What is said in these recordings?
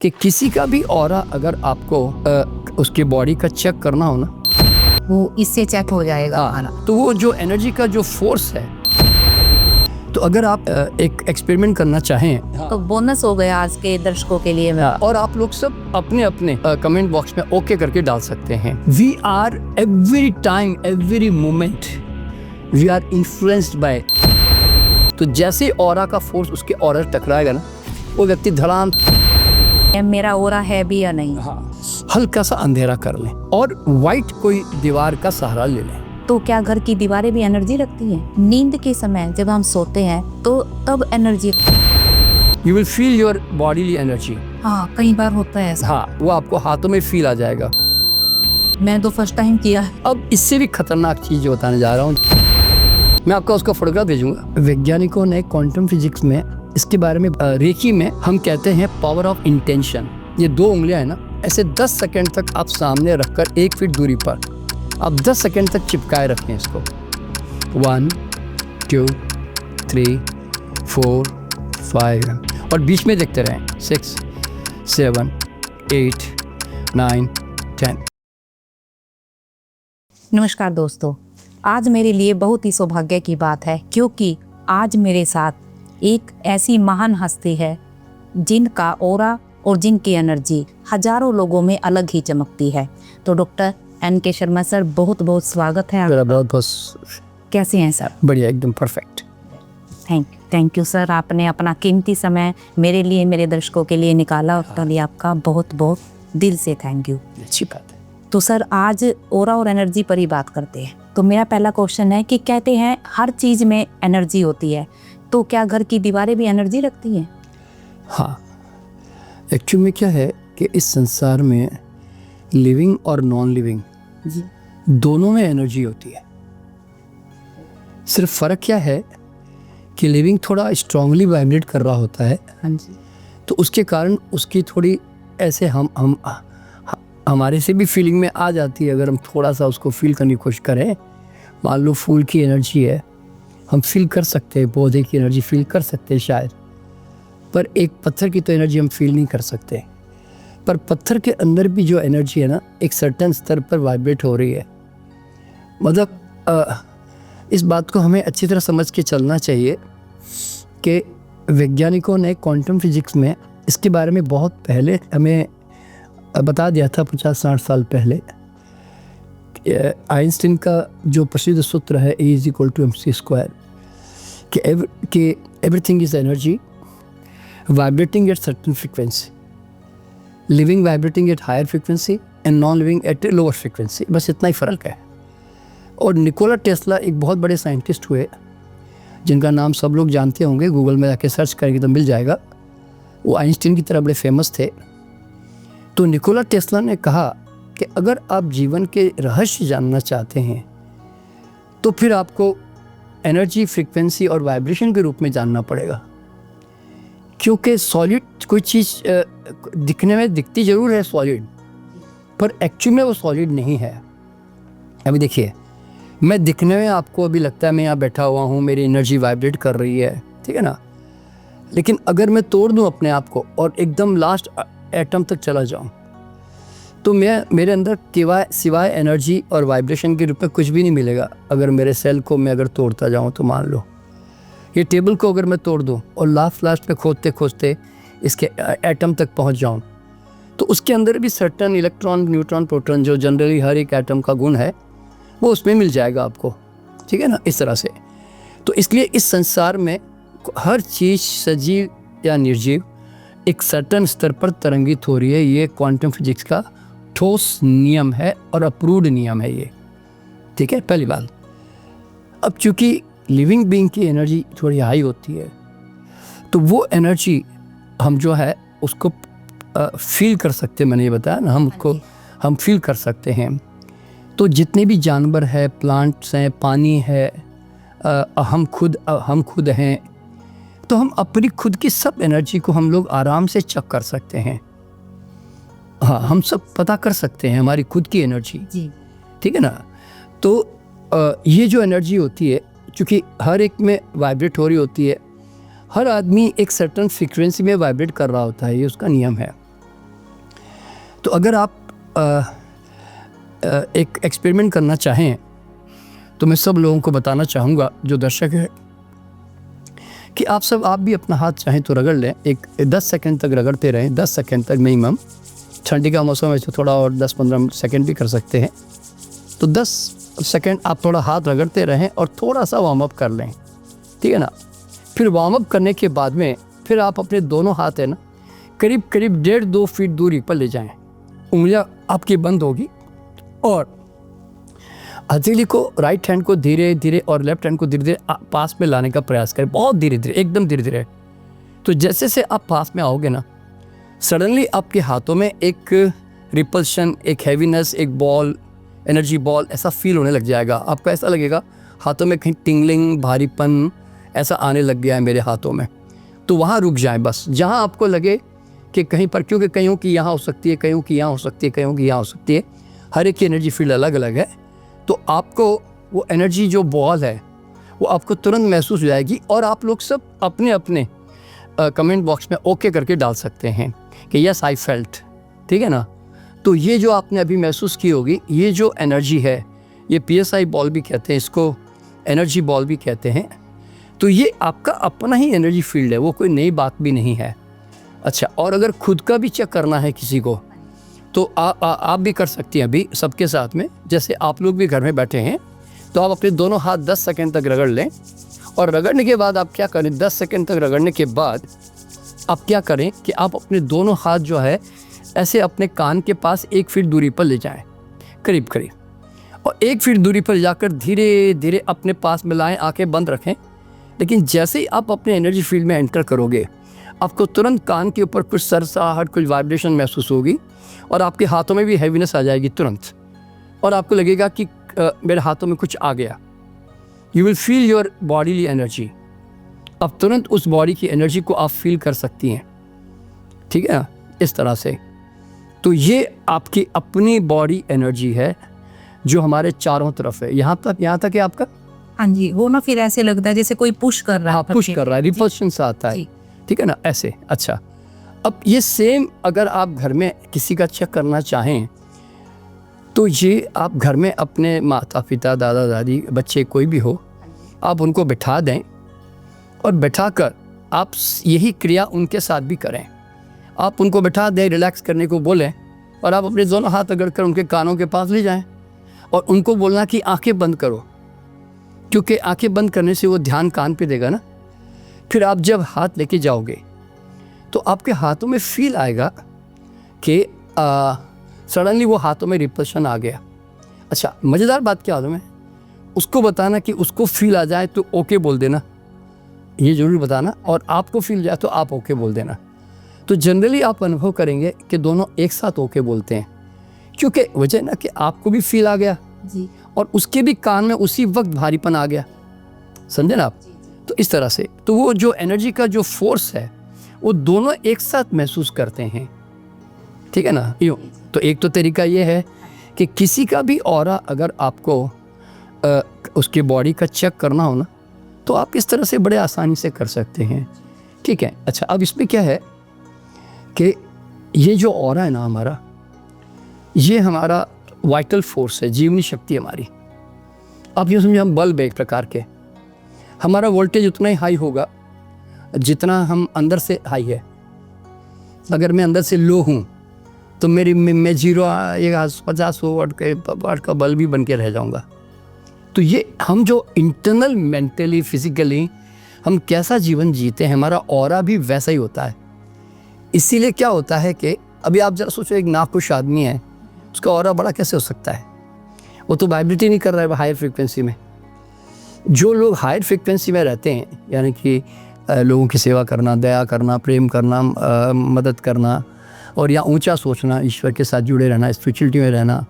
कि किसी का भी ऑरा अगर आपको उसके बॉडी का चेक करना हो ना, वो इससे चेक हो जाएगा हमारा। तो वो जो एनर्जी का जो फोर्स है, तो अगर आप एक एक्सपेरिमेंट करना चाहें तो बोनस हो गया आज के दर्शकों के लिए। और आप लोग सब अपने अपने कमेंट बॉक्स में ओके करके डाल सकते हैं। We are every time every moment we are influenced by. तो जैसे ऑरा का फोर्स उसके ऑरा टकराएगा ना, वो व्यक्ति धड़ाम मेरा ओरा है भी या नहीं। हल्का सा अंधेरा कर लें और वाइट कोई दीवार का सहारा ले लें। तो क्या घर की दीवारें भी एनर्जी रखती हैं? नींद के समय जब हम सोते हैं तो तब energy. You will feel your bodily energy. हाँ, कई बार होता है ऐसा। हाँ, वो आपको हाथों में फील आ जाएगा। मैं तो फर्स्ट टाइम किया है। अब इससे भी खतरनाक चीज जो बताने जा रहा हूँ, मैं आपको उसका फोटोग्राफ भेजूंगा। वैज्ञानिकों ने क्वांटम फिजिक्स में इसके बारे में रेकी में हम कहते हैं पावर ऑफ इंटेंशन। ये दो उंगलियां है ना, ऐसे 10 सेकंड तक आप सामने रखकर 1 फीट दूरी पर आप 10 सेकंड तक चिपकाए रखें इसको। 1 2 3 4 5 और बीच में देखते रहें 6 7 8 9 10। नमस्कार दोस्तों, आज मेरे लिए बहुत ही सौभाग्य की बात है क्योंकि आज मेरे साथ एक ऐसी महान हस्ती है जिनका ऑरा और जिनकी एनर्जी हजारों लोगों में अलग ही चमकती है। तो डॉक्टर एन.के. शर्मा सर, बहुत बहुत स्वागत है। मेरा बहुत बहुत कैसे हैं सर? बढ़िया, एकदम परफेक्ट। थैंक यू सर, आपने अपना कीमती समय मेरे लिए, मेरे दर्शकों के लिए निकाला, उसके लिए आपका बहुत बहुत दिल से थैंक यू। अच्छी बात है। तो सर, आज ऑरा और एनर्जी पर ही बात करते हैं। तो मेरा पहला क्वेश्चन है कि कहते हैं हर चीज़ में एनर्जी होती है, तो क्या घर की दीवारें भी एनर्जी रखती हैं? हाँ, एक्चुअली में क्या है कि इस संसार में लिविंग और नॉन लिविंग जी, दोनों में एनर्जी होती है। सिर्फ फ़र्क क्या है कि लिविंग थोड़ा स्ट्रांगली वाइब्रेट कर रहा होता है, हाँ जी, तो उसके कारण उसकी थोड़ी ऐसे हम हमारे से भी फीलिंग में आ जाती है। अगर हम थोड़ा सा उसको फील करने की कोशिश करें, मान लो फूल की एनर्जी है, हम फील कर सकते हैं, पौधे की एनर्जी फील कर सकते हैं शायद, पर एक पत्थर की तो एनर्जी हम फील नहीं कर सकते। पर पत्थर के अंदर भी जो एनर्जी है ना, एक सर्टेन स्तर पर वाइब्रेट हो रही है। मतलब इस बात को हमें अच्छी तरह समझ के चलना चाहिए कि वैज्ञानिकों ने क्वांटम फिजिक्स में इसके बारे में बहुत पहले हमें बता दिया था, 50-60 साल पहले। आइंस्टीन का जो प्रसिद्ध सूत्र है E=mc², कि everything is energy vibrating at certain frequency, living vibrating at higher frequency and non living at a lower frequency. बस इतना ही फ़र्क है। और निकोला टेस्ला एक बहुत बड़े साइंटिस्ट हुए जिनका नाम सब लोग जानते होंगे, गूगल में जाके सर्च करेंगे तो मिल जाएगा। वो आइंस्टीन की तरह बड़े फेमस थे। तो निकोला टेस्ला ने कहा कि अगर आप जीवन के रहस्य जानना चाहते हैं तो फिर आपको एनर्जी, फ्रीक्वेंसी और वाइब्रेशन के रूप में जानना पड़ेगा। क्योंकि सॉलिड कोई चीज़ दिखने में दिखती ज़रूर है सॉलिड, पर एक्चुअली में वो सॉलिड नहीं है। अभी देखिए, मैं दिखने में आपको अभी लगता है मैं यहाँ बैठा हुआ हूँ, मेरी एनर्जी वाइब्रेट कर रही है, ठीक है ना। लेकिन अगर मैं तोड़ दूँ अपने आप को और एकदम लास्ट एटम तक चला जाऊँ, तो मेरे अंदर सिवाय एनर्जी और वाइब्रेशन के रूप में कुछ भी नहीं मिलेगा। अगर मेरे सेल को मैं अगर तोड़ता जाऊँ, तो मान लो ये टेबल को अगर मैं तोड़ दूँ और लास्ट में खोदते खोदते इसके एटम तक पहुँच जाऊँ, तो उसके अंदर भी सर्टेन इलेक्ट्रॉन, न्यूट्रॉन, प्रोटॉन, जो जनरली हर एक एटम का गुण है, वो उसमें मिल जाएगा आपको, ठीक है ना, इस तरह से। तो इसलिए इस संसार में हर चीज़ सजीव या निर्जीव एक सर्टेन स्तर पर तरंगित हो रही है। ये क्वांटम फिजिक्स का ठोस नियम है और अप्रूव्ड नियम है ये, ठीक है, पहली बात। अब चूँकि लिविंग बीइंग की एनर्जी थोड़ी हाई होती है, तो वो एनर्जी हम जो है उसको फील कर सकते हैं। मैंने ये बताया ना, हम फील कर सकते हैं। तो जितने भी जानवर है, प्लांट्स हैं, पानी है, हम खुद हैं, तो हम अपनी खुद की सब एनर्जी को हम लोग आराम से चेक कर सकते हैं। हाँ, हम सब पता कर सकते हैं हमारी खुद की एनर्जी जी, ठीक है ना। तो ये जो एनर्जी होती है, चूँकि हर एक में वाइब्रेट हो रही होती है, हर आदमी एक सर्टेन फ्रीक्वेंसी में वाइब्रेट कर रहा होता है, ये उसका नियम है। तो अगर आप एक एक्सपेरिमेंट करना चाहें तो मैं सब लोगों को बताना चाहूँगा जो दर्शक है कि आप भी अपना हाथ चाहें तो रगड़ लें, एक 10 सेकंड तक रगड़ते रहें, 10 सेकंड तक मिनिमम। ठंडी का मौसम है तो थोड़ा और 10-15 सेकंड भी कर सकते हैं। तो 10 सेकंड आप थोड़ा हाथ रगड़ते रहें और थोड़ा सा वार्म अप कर लें, ठीक है ना। फिर वार्म अप करने के बाद में फिर आप अपने दोनों हाथ है ना करीब करीब 1.5-2 फीट दूरी पर ले जाएं। उंगलियां आपकी बंद होगी और हथेली को, राइट हैंड को धीरे धीरे और लेफ्ट हैंड को धीरे धीरे पास में लाने का प्रयास करें, बहुत धीरे धीरे, एकदम धीरे धीरे। तो जैसे से आप पास में आओगे ना, सडनली आपके हाथों में एक रिपल्शन, एक हैवीनेस, एक बॉल, एनर्जी बॉल ऐसा फील होने लग जाएगा। आपको ऐसा लगेगा हाथों में कहीं टिंगलिंग, भारीपन ऐसा आने लग गया है मेरे हाथों में। तो वहाँ रुक जाएं बस, जहाँ आपको लगे कि कहीं पर, क्योंकि कईयों की यहाँ हो सकती है, कईयों की यहाँ हो सकती है, कईयों की यहाँ हो सकती है, हर एक की एनर्जी फील्ड अलग अलग है। तो आपको वो एनर्जी जो बॉल है वो आपको तुरंत महसूस हो जाएगी और आप लोग सब अपने अपने कमेंट बॉक्स में ओके करके डाल सकते हैं कि यस आई फेल्ट, ठीक है ना। तो ये जो आपने अभी महसूस की होगी, ये जो एनर्जी है, ये PSI बॉल भी कहते हैं इसको, एनर्जी बॉल भी कहते हैं। तो ये आपका अपना ही एनर्जी फील्ड है, वो कोई नई बात भी नहीं है। अच्छा, और अगर खुद का भी चेक करना है किसी को तो आप भी कर सकती हैं अभी सबके साथ में। जैसे आप लोग भी घर में बैठे हैं तो आप अपने दोनों हाथ 10 सेकंड तक रगड़ लें और रगड़ने के बाद आप क्या करें, 10 सेकंड तक रगड़ने के बाद आप क्या करें कि आप अपने दोनों हाथ जो है ऐसे अपने कान के पास 1 फीट दूरी पर ले जाएं, करीब करीब, और 1 फीट दूरी पर जाकर धीरे धीरे अपने पास मिलाएं, आंखें बंद रखें। लेकिन जैसे ही आप अपने एनर्जी फील्ड में एंटर करोगे, आपको तुरंत कान के ऊपर कुछ सरसाहट, कुछ वाइब्रेशन महसूस होगी और आपके हाथों में भी हैवीनेस आ जाएगी तुरंत, और आपको लगेगा कि मेरे हाथों में कुछ आ गया। You will feel your bodily energy. अब तुरंत उस बॉडी की एनर्जी को आप फील कर सकती हैं, ठीक है ना, इस तरह से। तो ये आपकी अपनी बॉडी एनर्जी है जो हमारे चारों तरफ है, यहाँ तक है आपका। हाँ जी, वो ना फिर ऐसे लगता है जैसे कोई पुश कर रहा है। हाँ, पुश कर रहा है, रिपल्शन सा आता है, ठीक है ना, ऐसे। अच्छा, अब ये सेम अगर आप घर में किसी का चेक करना चाहें तो ये आप घर में अपने माता पिता, दादा दादी, बच्चे कोई भी हो, आप उनको बिठा दें और बिठाकर आप यही क्रिया उनके साथ भी करें। आप उनको बिठा दें, रिलैक्स करने को बोलें और आप अपने दोनों हाथ अगड़ उनके कानों के पास ले जाएं और उनको बोलना कि आंखें बंद करो, क्योंकि आंखें बंद करने से वो ध्यान कान पे देगा ना। फिर आप जब हाथ लेके जाओगे तो आपके हाथों में फील आएगा कि सडनली वो हाथों में रिपल्शन आ गया। अच्छा, मज़ेदार बात क्या मालूम है, उसको बताना कि उसको फील आ जाए तो ओके बोल देना, ये ज़रूर बताना, और आपको फील जाए तो आप ओके बोल देना। तो जनरली आप अनुभव करेंगे कि दोनों एक साथ ओके बोलते हैं, क्योंकि वजह ना कि आपको भी फील आ गया जी, और उसके भी कान में उसी वक्त भारीपन आ गया, समझे ना आप। तो इस तरह से तो वो जो एनर्जी का जो फोर्स है वो दोनों एक साथ महसूस करते हैं, ठीक है ना। यूँ तो एक तो तरीका ये है कि किसी का भी ऑरा अगर आपको उसके बॉडी का चेक करना हो ना, तो आप इस तरह से बड़े आसानी से कर सकते हैं, ठीक है। अच्छा, अब इसमें क्या है कि ये जो ऑरा है ना हमारा, ये हमारा वाइटल फोर्स है, जीवनी शक्ति हमारी। आप ये समझिए हम बल्ब एक प्रकार के, हमारा वोल्टेज उतना ही हाई होगा जितना हम अंदर से हाई है। अगर मैं अंदर से लो हूँ तो मैं 50 वाट का बल्ब भी बन के रह जाऊँगा। तो ये हम जो इंटरनल मेंटली फिजिकली हम कैसा जीवन जीते हैं, हमारा ऑरा भी वैसा ही होता है। इसीलिए क्या होता है कि अभी आप जरा सोचो, एक नाखुश आदमी है, उसका ऑरा बड़ा कैसे हो सकता है, वो तो वाइब्रेट ही नहीं कर रहा है हायर फ्रिक्वेंसी में। जो लोग हायर फ्रिक्वेंसी में रहते हैं, यानी कि लोगों की सेवा करना, दया करना, प्रेम करना, मदद करना, और या ऊंचा सोचना, ईश्वर के साथ जुड़े रहना, स्पिरिचुअलिटी में रहना,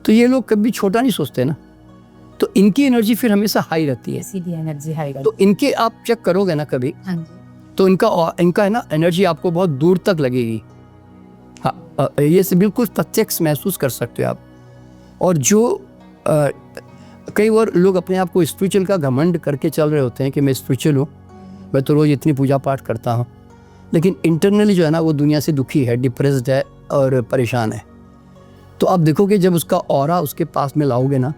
तो ये लोग कभी छोटा नहीं सोचते ना। तो इनकी एनर्जी फिर हमेशा हाई रहती है, इसीलिए एनर्जी हाई। तो इनके आप चेक करोगे ना कभी, हाँ जी, तो इनका है ना एनर्जी आपको बहुत दूर तक लगेगी। हाँ, ये से बिल्कुल प्रत्यक्ष महसूस कर सकते हो आप। और जो कई बार लोग अपने आप को स्पिरिचुअल का घमंड करके चल रहे होते हैं कि मैं स्पिरिचुअल हूँ, मैं तो रोज़ इतनी पूजा पाठ करता हूँ, लेकिन इंटरनली जो है ना वो दुनिया से दुखी है, डिप्रेस्ड है और परेशान है। तो आप देखोगे जब उसका ऑरा उसके पास में लाओगे ना,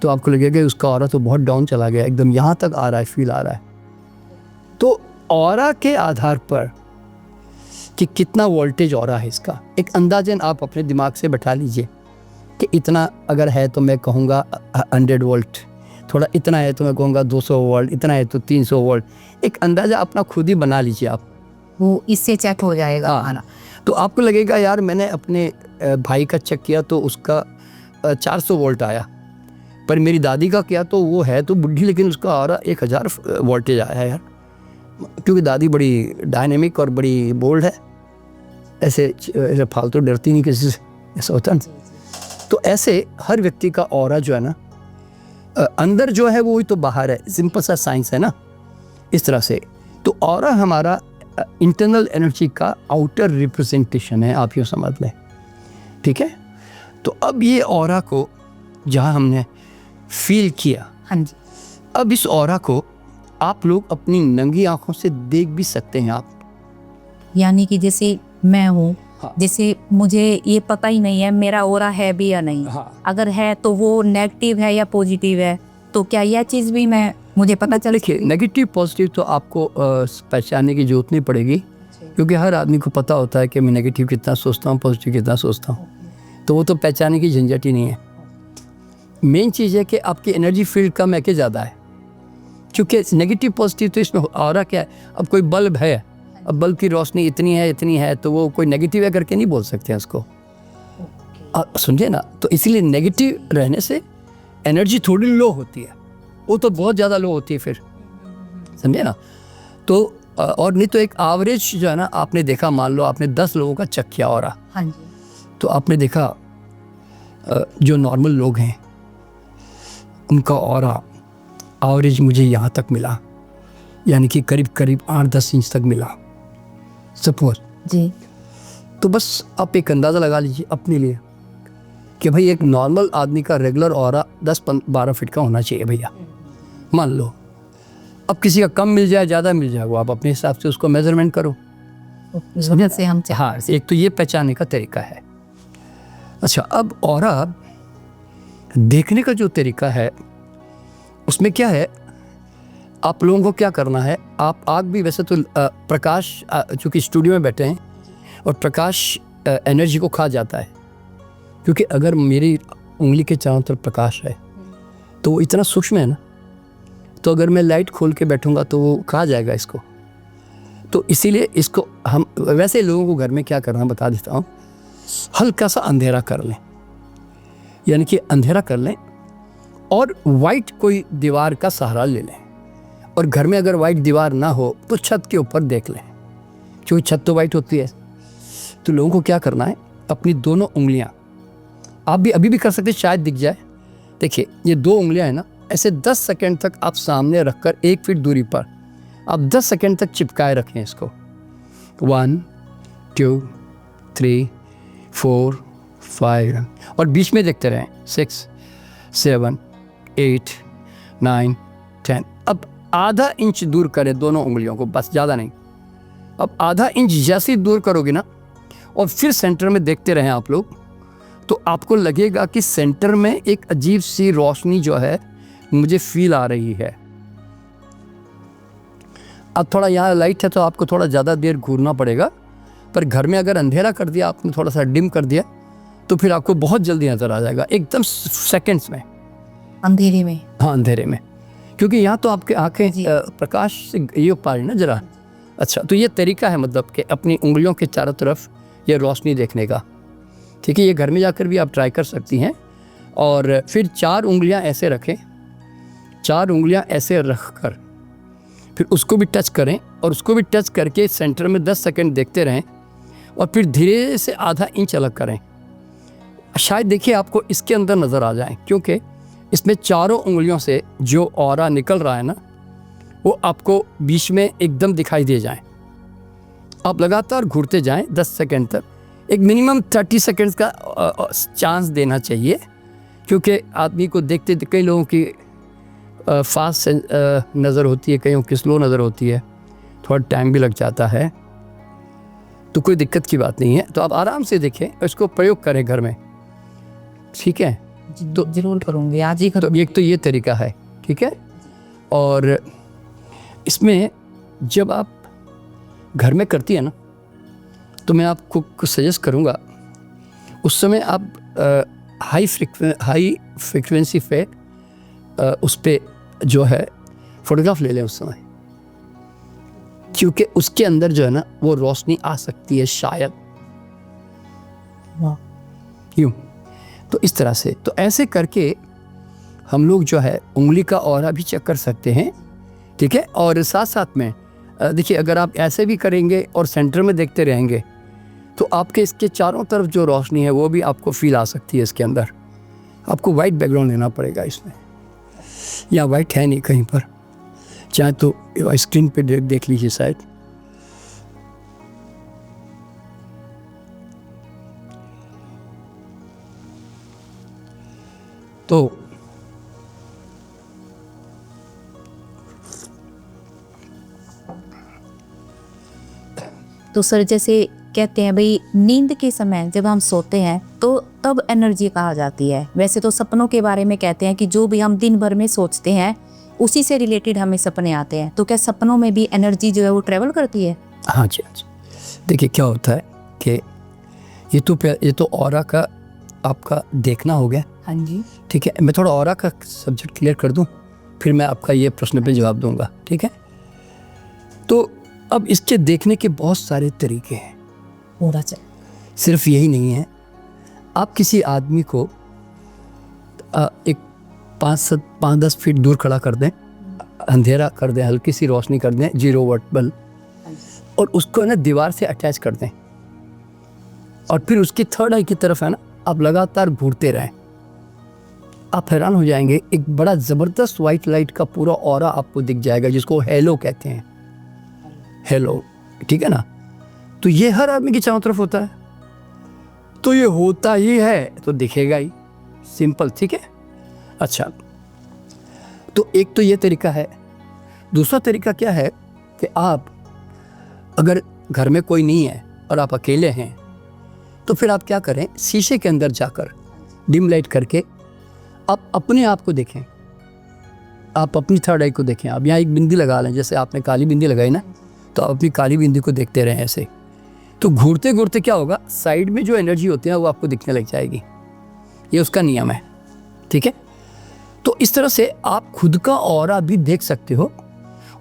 तो आपको लगेगा कि उसका ऑरा तो बहुत डाउन चला गया, एकदम यहाँ तक आ रहा है, फील आ रहा है। तो ऑरा के आधार पर कि कितना वोल्टेज ऑरा है इसका, एक अंदाजन आप अपने दिमाग से बैठा लीजिए कि इतना अगर है तो मैं कहूँगा 100 वोल्ट, थोड़ा इतना है तो मैं कहूँगा 200 वोल्ट, इतना है तो 300 वोल्ट। एक अंदाज़ा अपना खुद ही बना लीजिए आप, वो इससे चेक हो जाएगा। हाँ। तो आपको लगेगा यार मैंने अपने भाई का चेक किया तो उसका 400 वोल्ट आया, पर मेरी दादी का किया तो वो है तो बुढ़ी लेकिन उसका आ रहा 1000 वोल्टेज आया यार, क्योंकि दादी बड़ी डायनेमिक और बड़ी बोल्ड है, ऐसे फालतू डरती नहीं किसी से, ऐसा होता है। तो ऐसे हर व्यक्ति का ऑरा जो है ना, अंदर जो है वो ही तो बाहर है, सिंपल सा साइंस है ना, इस तरह से। तो ऑरा हमारा इंटरनल एनर्जी का आउटर रिप्रेजेंटेशन है, आप यूँ समझ लें, ठीक है। तो अब ये ऑरा को जहाँ हमने फील किया, हाँ जी, अब इस ऑरा को आप लोग अपनी नंगी आंखों से देख भी सकते हैं आप। यानी कि जैसे मैं हूँ, हाँ। जैसे मुझे ये पता ही नहीं है मेरा ऑरा है भी या नहीं, हाँ। अगर है तो वो नेगेटिव है या पॉजिटिव है, तो क्या यह चीज़ भी मुझे पता चल? देखिए नेगेटिव पॉजिटिव तो आपको पहचानने की जरूरत नहीं पड़ेगी, क्योंकि हर आदमी को पता होता है कि मैं नेगेटिव कितना सोचता हूँ, पॉजिटिव कितना सोचता हूँ, तो वो तो पहचानने की झंझट ही नहीं है। मेन चीज़ है कि आपकी एनर्जी फील्ड कम है कि ज़्यादा है, क्योंकि नेगेटिव पॉजिटिव तो इसमें ऑरा क्या है, अब कोई बल्ब है, अब बल्ब की रोशनी इतनी है तो वो कोई नेगेटिव है करके नहीं बोल सकते हैं उसको, समझे ना। तो इसीलिए नेगेटिव रहने से एनर्जी थोड़ी लो होती है, वो तो बहुत ज़्यादा लो होती है फिर, समझे ना। तो और नहीं तो एक एवरेज जो है ना, आपने देखा, मान लो आपने 10 लोगों का चेक किया ऑरा, हाँ जी, तो आपने देखा जो नॉर्मल लोग हैं उनका ऑरा एवरेज मुझे यहाँ तक मिला, यानी कि करीब 8-10 इंच तक मिला सपोज जी। तो बस आप एक अंदाज़ा लगा लीजिए अपने लिए कि भाई एक नॉर्मल आदमी का रेगुलर ऑरा 10-12 फीट का होना चाहिए भैया, मान लो। अब किसी का कम मिल जाए, ज़्यादा मिल जाए, वो आप अपने हिसाब से उसको मेजरमेंट करो, समझ से हम हाँ। एक तो ये पहचानने का तरीका है। अच्छा, अब ऑरा देखने का जो तरीका है उसमें क्या है, आप लोगों को क्या करना है, आप आग भी वैसे तो प्रकाश चूँकि स्टूडियो में बैठे हैं और प्रकाश एनर्जी को खा जाता है, क्योंकि अगर मेरी उंगली के चारों तरफ प्रकाश है तो वो इतना सूक्ष्म है ना, तो अगर मैं लाइट खोल के बैठूंगा तो वो खा जाएगा इसको। तो इसीलिए इसको हम वैसे लोगों को घर में क्या करना बता देता हूँ, हल्का सा अंधेरा कर लें, यानी कि अंधेरा कर लें और वाइट कोई दीवार का सहारा ले लें, और घर में अगर वाइट दीवार ना हो तो छत के ऊपर देख लें, क्योंकि छत तो वाइट होती है। तो लोगों को क्या करना है, अपनी दोनों उंगलियां, आप भी अभी भी कर सकते हैं, शायद दिख जाए, देखिए ये 2 उंगलियां हैं ना, ऐसे 10 सेकंड तक आप सामने रखकर 1 फीट दूरी पर आप 10 सेकंड तक चिपकाए रखें इसको। 1 2 3 4 5 और बीच में देखते रहें 6 7 8 9 10। अब आधा इंच दूर करें दोनों उंगलियों को, बस, ज़्यादा नहीं। अब आधा इंच जैसे ही दूर करोगे ना और फिर सेंटर में देखते रहें आप लोग, तो आपको लगेगा कि सेंटर में एक अजीब सी रोशनी जो है मुझे फील आ रही है। अब थोड़ा यहाँ लाइट है तो आपको थोड़ा ज़्यादा देर घूरना पड़ेगा, पर घर में अगर अंधेरा कर दिया आपने, थोड़ा सा डिम कर दिया, तो फिर आपको बहुत जल्दी नज़र आ जाएगा, एकदम सेकंड्स में, अंधेरे में। हाँ अंधेरे में, क्योंकि यहाँ तो आपके आंखें प्रकाश से ये पा रही ना जरा। अच्छा, तो ये तरीका है मतलब कि अपनी उंगलियों के चारों तरफ ये रोशनी देखने का, ठीक है। ये घर में जाकर भी आप ट्राई कर सकती हैं। और फिर 4 उंगलियां ऐसे रखें, 4 उंगलियां ऐसे रख कर फिर उसको भी टच करें, और उसको भी टच करके सेंटर में 10 सेकंड देखते रहें, और फिर धीरे से आधा इंच अलग करें। शायद देखिए आपको इसके अंदर नज़र आ जाए, क्योंकि इसमें चारों उंगलियों से जो ऑरा निकल रहा है ना, वो आपको बीच में एकदम दिखाई दे जाए। आप लगातार घूरते जाएं 10 सेकंड तक, एक मिनिमम 30 सेकंड्स का चांस देना चाहिए, क्योंकि आदमी को देखते कई लोगों की फास्ट नज़र होती है, कईयों की स्लो नज़र होती है, थोड़ा टाइम भी लग जाता है, तो कोई दिक्कत की बात नहीं है। तो आप आराम से देखें, इसको प्रयोग करें घर में, ठीक है। तो जरूर करूँगी, आज ही तो एक तो ये तरीका है, ठीक है। और इसमें जब आप घर में करती है ना, तो मैं आपको कुछ सजेस्ट करूँगा, उस समय आप हाई फ्रिक्वेंसी पे उस पे जो है फोटोग्राफ ले लें उस समय, क्योंकि उसके अंदर जो है ना वो रोशनी आ सकती है शायद, यूँ। तो इस तरह से, तो ऐसे करके हम लोग जो है उंगली का ऑरा भी चेक कर सकते हैं, ठीक है। और साथ साथ में देखिए, अगर आप ऐसे भी करेंगे और सेंटर में देखते रहेंगे तो आपके इसके चारों तरफ जो रोशनी है वो भी आपको फील आ सकती है इसके अंदर। आपको वाइट बैकग्राउंड लेना पड़ेगा इसमें, या वाइट है नहीं कहीं पर, चाहे तो स्क्रीन पे देख लीजिए शायद। तो सर जैसे कहते हैं भाई, नींद के समय जब हम सोते हैं तो तब एनर्जी कहा जाती है। वैसे तो सपनों के बारे में कहते हैं कि जो भी हम दिन भर में सोचते हैं उसी से रिलेटेड हमें सपने आते हैं। तो क्या सपनों में भी एनर्जी जो है वो ट्रेवल करती है? हाँ जी, हाँ जी। देखिए क्या होता है कि ये तो ऑरा का आपका देखना हो गया। हाँ जी, ठीक है। मैं थोड़ा ऑरा का सब्जेक्ट क्लियर कर दूं, फिर मैं आपका ये प्रश्न पे जवाब दूंगा, ठीक है। तो अब इसके देखने के बहुत सारे तरीके हैं, पूरा चल। सिर्फ यही नहीं है। आप किसी आदमी को एक 5-10 फीट दूर खड़ा कर दें, अंधेरा कर दें, हल्की सी रोशनी कर दें, 0 वाट बल्ब, और उसको ना दीवार से अटैच कर दें, और फिर उसकी थर्ड आई की तरफ है ना आप लगातार घूरते रहें। आप हैरान हो जाएंगे, एक बड़ा ज़बरदस्त वाइट लाइट का पूरा ऑरा आपको दिख जाएगा, जिसको हेलो कहते हैं, हेलो, ठीक है ना। तो ये हर आदमी की चारों तरफ होता है, तो ये होता ही है तो दिखेगा ही, सिंपल, ठीक है। अच्छा, तो एक तो ये तरीका है। दूसरा तरीका क्या है कि आप अगर घर में कोई नहीं है और आप अकेले हैं, तो फिर आप क्या करें, शीशे के अंदर जाकर डिम लाइट करके आप अपने आप को देखें, आप अपनी थर्ड आई को देखें। आप यहाँ एक बिंदी लगा लें, जैसे आपने काली बिंदी लगाई ना, तो आप अपनी काली बिंदी को देखते रहें ऐसे। तो घूरते घूरते क्या होगा, साइड में जो एनर्जी होती है वो आपको दिखने लग जाएगी। ये उसका नियम है, ठीक है। तो इस तरह से आप खुद का ऑरा भी देख सकते हो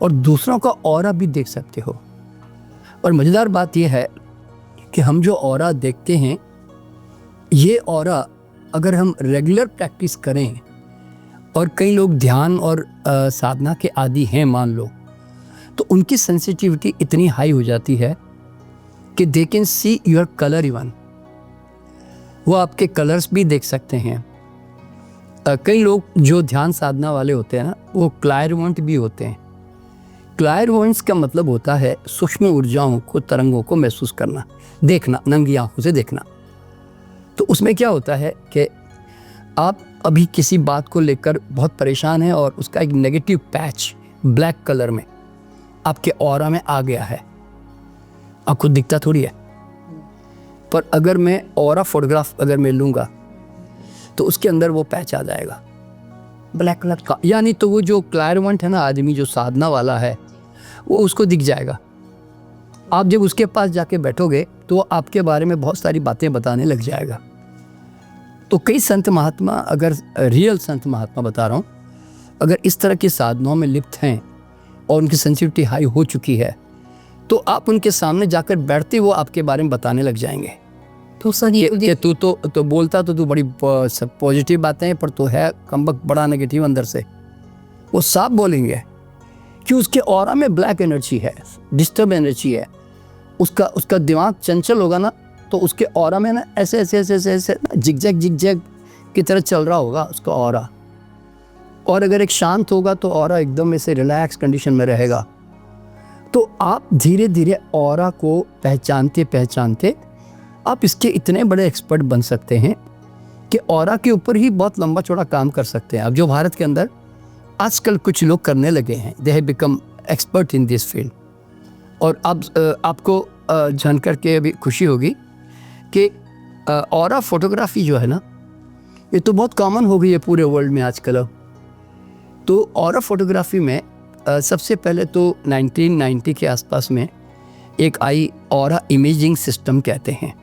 और दूसरों का ऑरा भी देख सकते हो। और मज़ेदार बात यह है कि हम जो ऑरा देखते हैं, ये ऑरा अगर हम रेगुलर प्रैक्टिस करें, और कई लोग ध्यान और साधना के आदी हैं मान लो, तो उनकी सेंसिटिविटी इतनी हाई हो जाती है कि they can see your colour even, वो आपके कलर्स भी देख सकते हैं। कई लोग जो ध्यान साधना वाले होते हैं ना, वो क्लायरवॉयंट भी होते हैं। क्लायरवॉयंस का मतलब होता है सूक्ष्म ऊर्जाओं को, तरंगों को महसूस करना, देखना, नंगी आंखों से देखना। तो उसमें क्या होता है कि आप अभी किसी बात को लेकर बहुत परेशान हैं और उसका एक नेगेटिव पैच ब्लैक कलर में आपके ऑरा में आ गया है, आपको दिखता थोड़ी है, पर अगर मैं ऑरा फोटोग्राफ अगर मैं लूँगा तो उसके अंदर वो पैच आ जाएगा ब्लैक कलर का। यानी तो वो जो क्लायरवॉयंट है ना आदमी, जो साधना वाला है, वो उसको दिख जाएगा। आप जब उसके पास जाके बैठोगे तो आपके बारे में बहुत सारी बातें बताने लग जाएगा। तो कई संत महात्मा, अगर रियल संत महात्मा बता रहा हूँ, अगर इस तरह की साधनाओं में लिप्त हैं और उनकी सेंसिटिविटी हाई हो चुकी है, तो आप उनके सामने जाकर बैठते वो आपके बारे में बताने लग जाएंगे। तो सर ये तू तो बोलता तो तू बड़ी पॉजिटिव बातें हैं, पर तो है कमबख्त बड़ा नेगेटिव अंदर से। वो साफ बोलेंगे कि उसके ऑरा में ब्लैक एनर्जी है, डिस्टर्ब एनर्जी है, उसका दिमाग चंचल होगा ना, तो उसके ऑरा में ना ऐसे ऐसे ऐसे ऐसे ऐसे जिगजैग की तरह चल रहा होगा उसका ऑरा। और अगर एक शांत होगा तो ऑरा एकदम ऐसे रिलैक्स कंडीशन में रहेगा। तो आप धीरे धीरे ऑरा को पहचानते पहचानते आप इसके इतने बड़े एक्सपर्ट बन सकते हैं कि ऑरा के ऊपर ही बहुत लंबा चौड़ा काम कर सकते हैं। अब जो भारत के अंदर आजकल कुछ लोग करने लगे हैं, they have become expert in this field. और अब आपको जानकर के अभी खुशी होगी कि ऑरा फोटोग्राफी जो है ना, ये तो बहुत कॉमन हो गई है पूरे वर्ल्ड में आजकल अब। तो ऑरा फोटोग्राफी में सबसे पहले तो 1990 के आसपास में एक आई ऑरा इमेजिंग सिस्टम कहते हैं।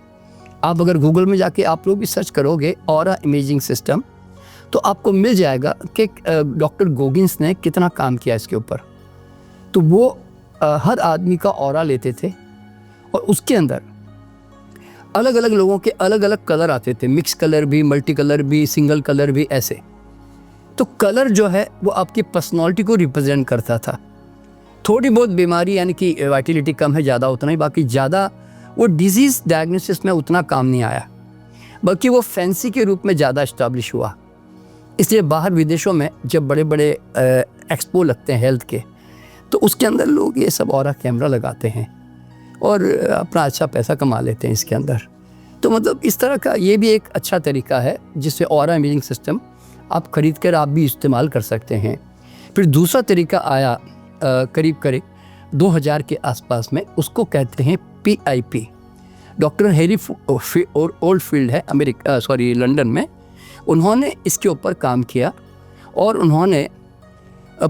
आप अगर गूगल में जाके आप लोग भी सर्च करोगे ऑरा इमेजिंग सिस्टम, तो आपको मिल जाएगा कि डॉक्टर गोगिन्स ने कितना काम किया इसके ऊपर। तो वो हर आदमी का ऑरा लेते थे और उसके अंदर अलग अलग लोगों के अलग अलग कलर आते थे, मिक्स कलर भी, मल्टी कलर भी, सिंगल कलर भी, ऐसे। तो कलर जो है वो आपकी पर्सनालिटी को रिप्रेजेंट करता था। थोड़ी बहुत बीमारी यानी कि वाइटलिटी कम है, ज़्यादा उतना ही, बाकी ज़्यादा वो डिजीज़ डायग्नोसिस में उतना काम नहीं आया, बल्कि वो फैंसी के रूप में ज़्यादा इस्टेब्लिश हुआ। इसलिए बाहर विदेशों में जब बड़े बड़े एक्सपो लगते हैं हेल्थ के, तो उसके अंदर लोग ये सब ऑरा कैमरा लगाते हैं और अपना अच्छा पैसा कमा लेते हैं इसके अंदर। तो मतलब इस तरह का ये भी एक अच्छा तरीका है जिससे ऑरा इमेजिंग सिस्टम आप ख़रीद कर आप भी इस्तेमाल कर सकते हैं। फिर दूसरा तरीका आया करीब 2000 के आसपास में, उसको कहते हैं PIP। डॉक्टर हैरी ओल्डफील्ड है लंदन में, उन्होंने इसके ऊपर काम किया और उन्होंने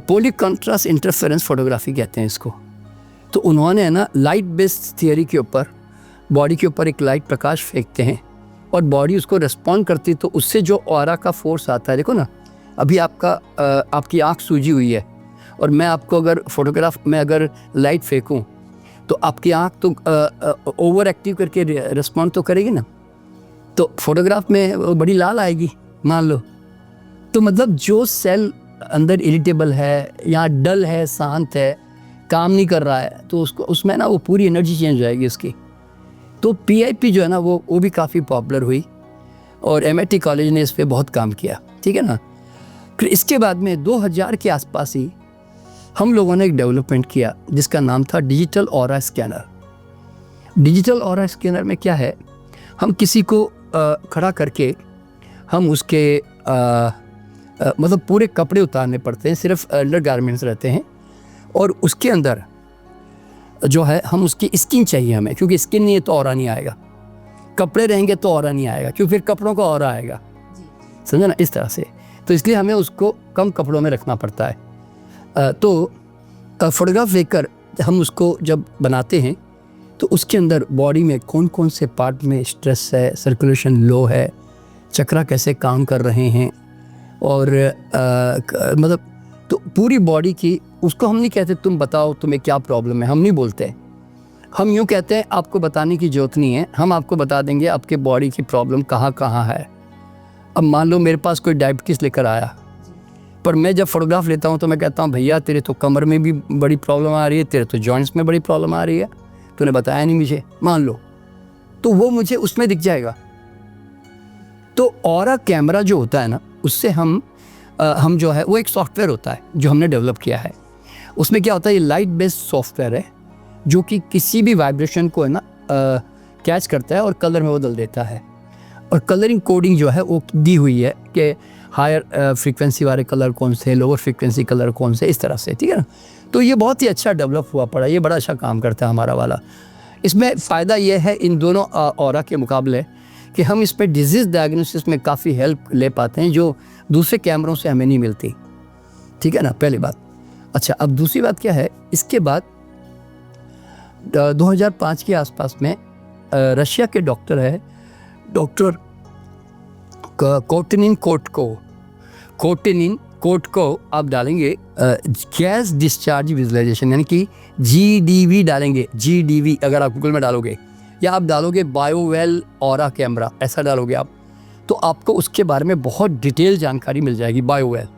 पॉली कंट्रास्ट इंटरफेरेंस फोटोग्राफी कहते हैं इसको। तो उन्होंने ना लाइट बेस्ड थियरी के ऊपर बॉडी के ऊपर एक लाइट प्रकाश फेंकते हैं और बॉडी उसको रिस्पॉन्ड करती, तो उससे जो ऑरा का फोर्स आता है, देखो ना अभी आपकी आँख सूजी हुई है और मैं आपको अगर फोटोग्राफ में अगर लाइट फेंकूं तो आपकी आँख तो ओवर एक्टिव करके रिस्पॉन्ड तो करेगी ना, तो फोटोग्राफ में बड़ी लाल आएगी मान लो। तो मतलब जो सेल अंदर इरिटेबल है या डल है, शांत है, काम नहीं कर रहा है, तो उसमें ना वो पूरी एनर्जी चेंज हो जाएगी उसकी। तो PIP जो है ना वो भी काफ़ी पॉपुलर हुई और MIT कॉलेज ने इस पर बहुत काम किया, ठीक है ना। फिर इसके बाद में 2000 के आसपास ही हम लोगों ने एक डेवलपमेंट किया जिसका नाम था digital aura scanner. Digital aura scanner में क्या है, हम किसी को खड़ा करके हम उसके मतलब पूरे कपड़े उतारने पड़ते हैं, सिर्फ अंडर गारमेंट्स रहते हैं, और उसके अंदर जो है हम उसकी स्किन चाहिए हमें, क्योंकि स्किन नहीं है तो ऑरा नहीं आएगा, कपड़े रहेंगे तो ऑरा नहीं आएगा, क्योंकि फिर कपड़ों का ऑरा आएगा, समझे ना, इस तरह से। तो इसलिए हमें उसको कम कपड़ों में रखना पड़ता है। तो फोटोग्राफ लेकर हम उसको जब बनाते हैं तो उसके अंदर बॉडी में कौन कौन से पार्ट में स्ट्रेस है, सर्कुलेशन लो है, चक्रा कैसे काम कर रहे हैं, और मतलब तो पूरी बॉडी की, उसको हम नहीं कहते तुम बताओ तुम्हें क्या प्रॉब्लम है, हम नहीं बोलते। हम यूँ कहते हैं आपको बताने की ज़रूरत नहीं है, हम आपको बता देंगे आपके बॉडी की प्रॉब्लम कहाँ कहाँ है। अब मान लो मेरे पास कोई डायबिटीज़ लेकर आया, पर मैं जब फोटोग्राफ लेता हूँ तो मैं कहता हूँ भैया तेरे तो कमर में भी बड़ी प्रॉब्लम आ रही है, तेरे तो जॉइंट्स में बड़ी प्रॉब्लम आ रही है, तूने बताया नहीं मुझे, मान लो, तो वो मुझे उसमें दिख जाएगा। तो ऑरा कैमरा जो होता है ना, उससे हम जो है वो एक सॉफ्टवेयर होता है जो हमने डेवलप किया है। उसमें क्या होता है, ये लाइट बेस्ड सॉफ्टवेयर है जो कि किसी भी वाइब्रेशन को है ना कैच करता है और कलर में बदल देता है। और कलरिंग कोडिंग जो है वो दी हुई है कि हायर फ्रीक्वेंसी वाले कलर कौन से, लोअर फ्रीक्वेंसी कलर कौन से, इस तरह से, ठीक है ना। तो ये बहुत ही अच्छा डेवलप हुआ पड़ा, ये बड़ा अच्छा काम करता है हमारा वाला। इसमें फ़ायदा ये है इन दोनों ऑरा के मुकाबले कि हम इस पर डिजीज़ डायग्नोसिस में काफ़ी हेल्प ले पाते हैं जो दूसरे कैमरों से हमें नहीं मिलती, ठीक है ना, पहली बात। अच्छा, अब दूसरी बात क्या है, इसके बाद 2005 के आसपास में रशिया के डॉक्टर है, डॉक्टर कोटिनिन कोटको आप डालेंगे गैस डिस्चार्ज विजुअलाइजेशन, यानी कि GDV डालेंगे, GDV अगर आप गूगल में डालोगे, या आप डालोगे बायोवेल ऑरा कैमरा, ऐसा डालोगे आप, तो आपको उसके बारे में बहुत डिटेल जानकारी मिल जाएगी, बायोवेल।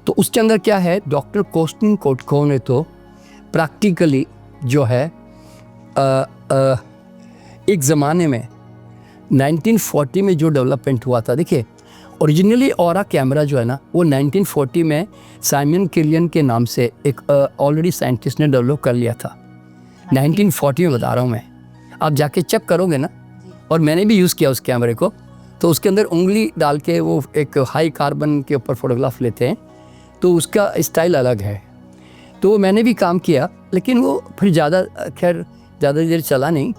तो उसके अंदर क्या है, डॉक्टर कोस्टिन कोटको ने तो प्रैक्टिकली जो है एक ज़माने में 1940 में जो डेवलपमेंट हुआ था, देखिए ओरिजिनली ऑरा कैमरा जो है ना वो 1940 में साइमन किलियन के नाम से एक ऑलरेडी साइंटिस्ट ने डेवलप कर लिया था। 1940 में बता रहा हूँ मैं, आप जाके चेक करोगे ना, और मैंने भी यूज़ किया उस कैमरे को, तो उसके अंदर उंगली डाल के वो एक हाई कार्बन के ऊपर फोटोग्राफ लेते हैं, तो उसका स्टाइल अलग है। तो मैंने भी काम किया, लेकिन वो फिर ज़्यादा देर चला नहीं,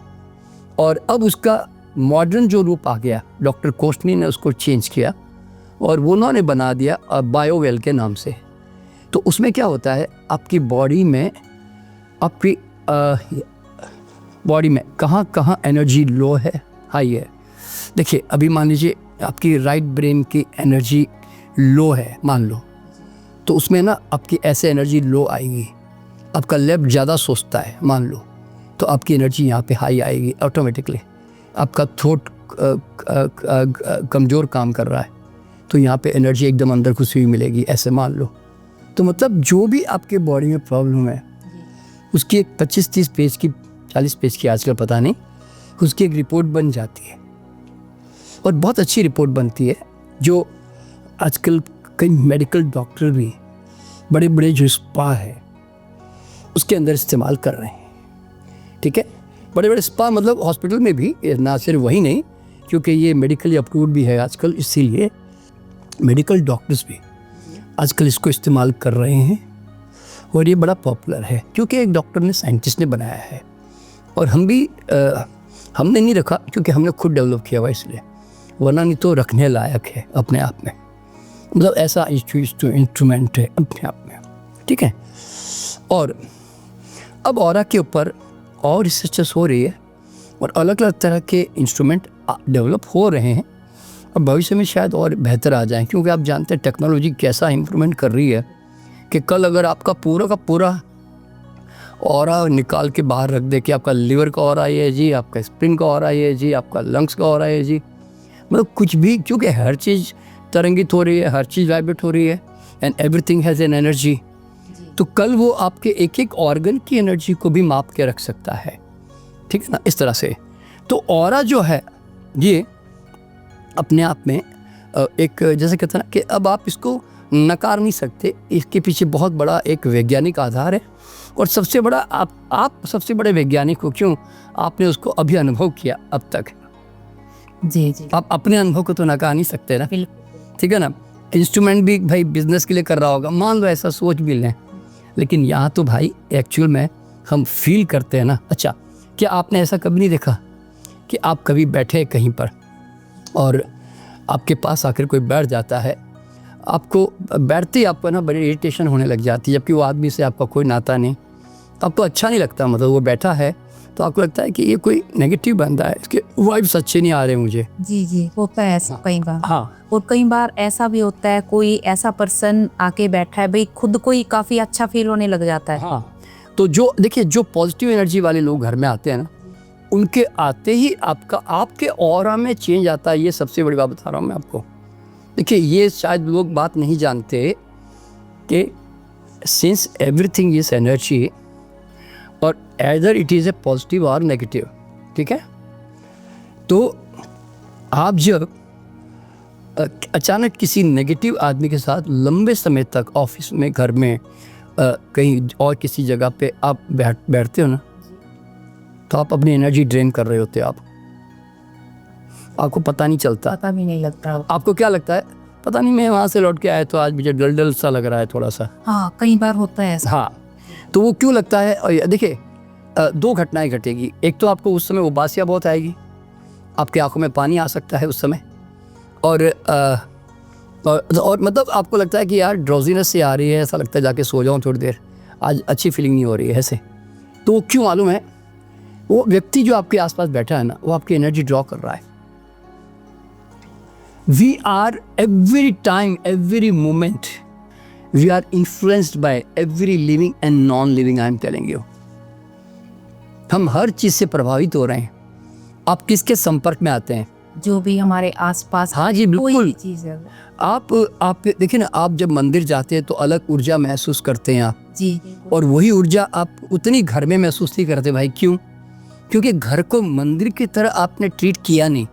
और अब उसका मॉडर्न जो रूप आ गया, डॉक्टर कोस्टनी ने उसको चेंज किया और वो उन्होंने बना दिया बायोवेल के नाम से। तो उसमें क्या होता है, आपकी बॉडी में आपकी बॉडी में कहाँ कहाँ एनर्जी लो है, हाई है। देखिए अभी मान लीजिए आपकी राइट ब्रेन की एनर्जी लो है मान लो, तो उसमें ना आपकी ऐसे एनर्जी लो आएगी। आपका लेफ्ट ज़्यादा सोचता है मान लो, तो आपकी एनर्जी यहाँ पे हाई आएगी ऑटोमेटिकली। आपका थ्रोट कमज़ोर काम कर रहा है, तो यहाँ पे एनर्जी एकदम अंदर घुसी हुई मिलेगी, ऐसे मान लो। तो मतलब जो भी आपके बॉडी में प्रॉब्लम है उसकी एक 25-30 पेज की 40 पेज की आजकल पता नहीं, उसकी एक रिपोर्ट बन जाती है और बहुत अच्छी रिपोर्ट बनती है, जो आजकल कई मेडिकल डॉक्टर भी बड़े बड़े जो स्पा है उसके अंदर इस्तेमाल कर रहे हैं। ठीक है, बड़े बड़े स्पा मतलब हॉस्पिटल में भी, ना सिर्फ वही नहीं, क्योंकि ये मेडिकली अप्रूव्ड भी है आजकल, इसीलिए मेडिकल डॉक्टर्स भी आजकल इसको इस्तेमाल कर रहे हैं और ये बड़ा पॉपुलर है क्योंकि एक डॉक्टर ने, साइंटिस्ट ने बनाया है। और हम भी हमने नहीं रखा क्योंकि हमने खुद डेवलप किया हुआ इसलिए, वरना नहीं तो रखने लायक है अपने आप में, मतलब ऐसा इंस्ट्रूमेंट है अपने आप में। ठीक है, और अब ऑरा के ऊपर और रिसर्चेस हो रही है और अलग अलग तरह के इंस्ट्रूमेंट डेवलप हो रहे हैं और भविष्य में शायद और बेहतर आ जाएं, क्योंकि आप जानते हैं टेक्नोलॉजी कैसा इम्प्रूवमेंट कर रही है कि कल अगर आपका पूरा का पूरा ऑरा निकाल के बाहर रख दे कि आपका लिवर का ऑरा ये है जी, आपका स्प्रिन का ऑरा ये है जी, आपका लंग्स का ऑरा ये है जी, मतलब कुछ भी, क्योंकि हर चीज़ तरंगित हो रही है, हर चीज़ वाइब्रेट हो रही है and everything has an energy. तो कल वो आपके एक एक ऑर्गन की एनर्जी को भी माप के रख सकता है। ठीक है ना, इस तरह से। तो ऑरा जो है ये अपने आप में एक, जैसे कहते हैं ना कि अब आप इसको नकार नहीं सकते, इसके पीछे बहुत बड़ा एक वैज्ञानिक आधार है और सबसे बड़ा आप सबसे बड़े वैज्ञानिक हो, क्यों, आपने उसको अभी अनुभव किया अब तक। जी जी, आप अपने अनुभव को तो नकार नहीं सकते ना, बिल्कुल। ठीक है ना। इंस्ट्रूमेंट भी भाई बिजनेस के लिए कर रहा होगा, मान लो ऐसा सोच भी लें, लेकिन यहाँ तो भाई एक्चुअल में हम फील करते हैं ना। अच्छा, क्या आपने ऐसा कभी नहीं देखा कि आप कभी बैठे कहीं पर और आपके पास आकर कोई बैठ जाता है, आपको बैठते ही आपको ना बड़ी इरिटेशन होने लग जाती है, जबकि वो आदमी से आपका कोई नाता नहीं, आपको अच्छा नहीं लगता, मतलब वो बैठा है तो आपको लगता है कि ये कोई नेगेटिव बंदा है, इसके वाइब्स अच्छे नहीं आ रहे मुझे। जी जी, होता है ऐसा कई बार। हाँ, और कई बार ऐसा भी होता है, कोई ऐसा पर्सन आके बैठा है, भाई खुद को ही काफी अच्छा फील होने लग जाता है। हाँ, तो जो देखिए जो पॉजिटिव एनर्जी वाले लोग घर में आते हैं ना, उनके आते ही आपके ऑरा में चेंज आता है। ये सबसे बड़ी बात बता रहा हूँ मैं आपको। देखिए ये शायद लोग बात नहीं जानते कि सिंस एवरीथिंग इज एनर्जी और either it is a positive और नेगेटिव, ठीक है। तो आप जब अचानक किसी नेगेटिव आदमी के साथ लंबे समय तक ऑफिस में, घर में, कहीं और किसी जगह पे आप बैठते हो ना, तो आप अपनी एनर्जी ड्रेन कर रहे होते हो। आपको पता नहीं चलता, पता भी नहीं लगता। आपको क्या लगता है, पता नहीं मैं वहाँ से लौट के आया तो आज मुझे डल डल सा लग रहा है थोड़ा सा। हाँ, कई बार होता है ऐसा। हाँ, तो वो क्यों लगता है, और देखिए दो घटनाएं घटेगी। एक तो आपको उस समय उबासियाँ बहुत आएगी, आपकी आंखों में पानी आ सकता है उस समय, और मतलब आपको लगता है कि यार ड्रोजीनेस से आ रही है, ऐसा लगता है जाके सो जाऊँ थोड़ी देर, आज अच्छी फीलिंग नहीं हो रही है ऐसे। तो वो क्यों मालूम है, वो व्यक्ति जो आपके आसपास बैठा है ना, वो आपकी एनर्जी ड्रॉ कर रहा है। We are every time, every moment, we are influenced by every living and non living. I am telling you, हम हर चीज़ से प्रभावित हो रहे हैं। आप किसके संपर्क में आते हैं, जो भी हमारे आसपास, हाँ जी कोई बिल्कुल। भी चीज है। आप देखिए ना, आप जब मंदिर जाते हैं तो अलग ऊर्जा महसूस करते हैं आप, जी, और वही ऊर्जा आप उतनी घर में महसूस नहीं करते भाई। क्यों? क्योंकि घर को मंदिर की तरह आपने ट्रीट किया नहीं।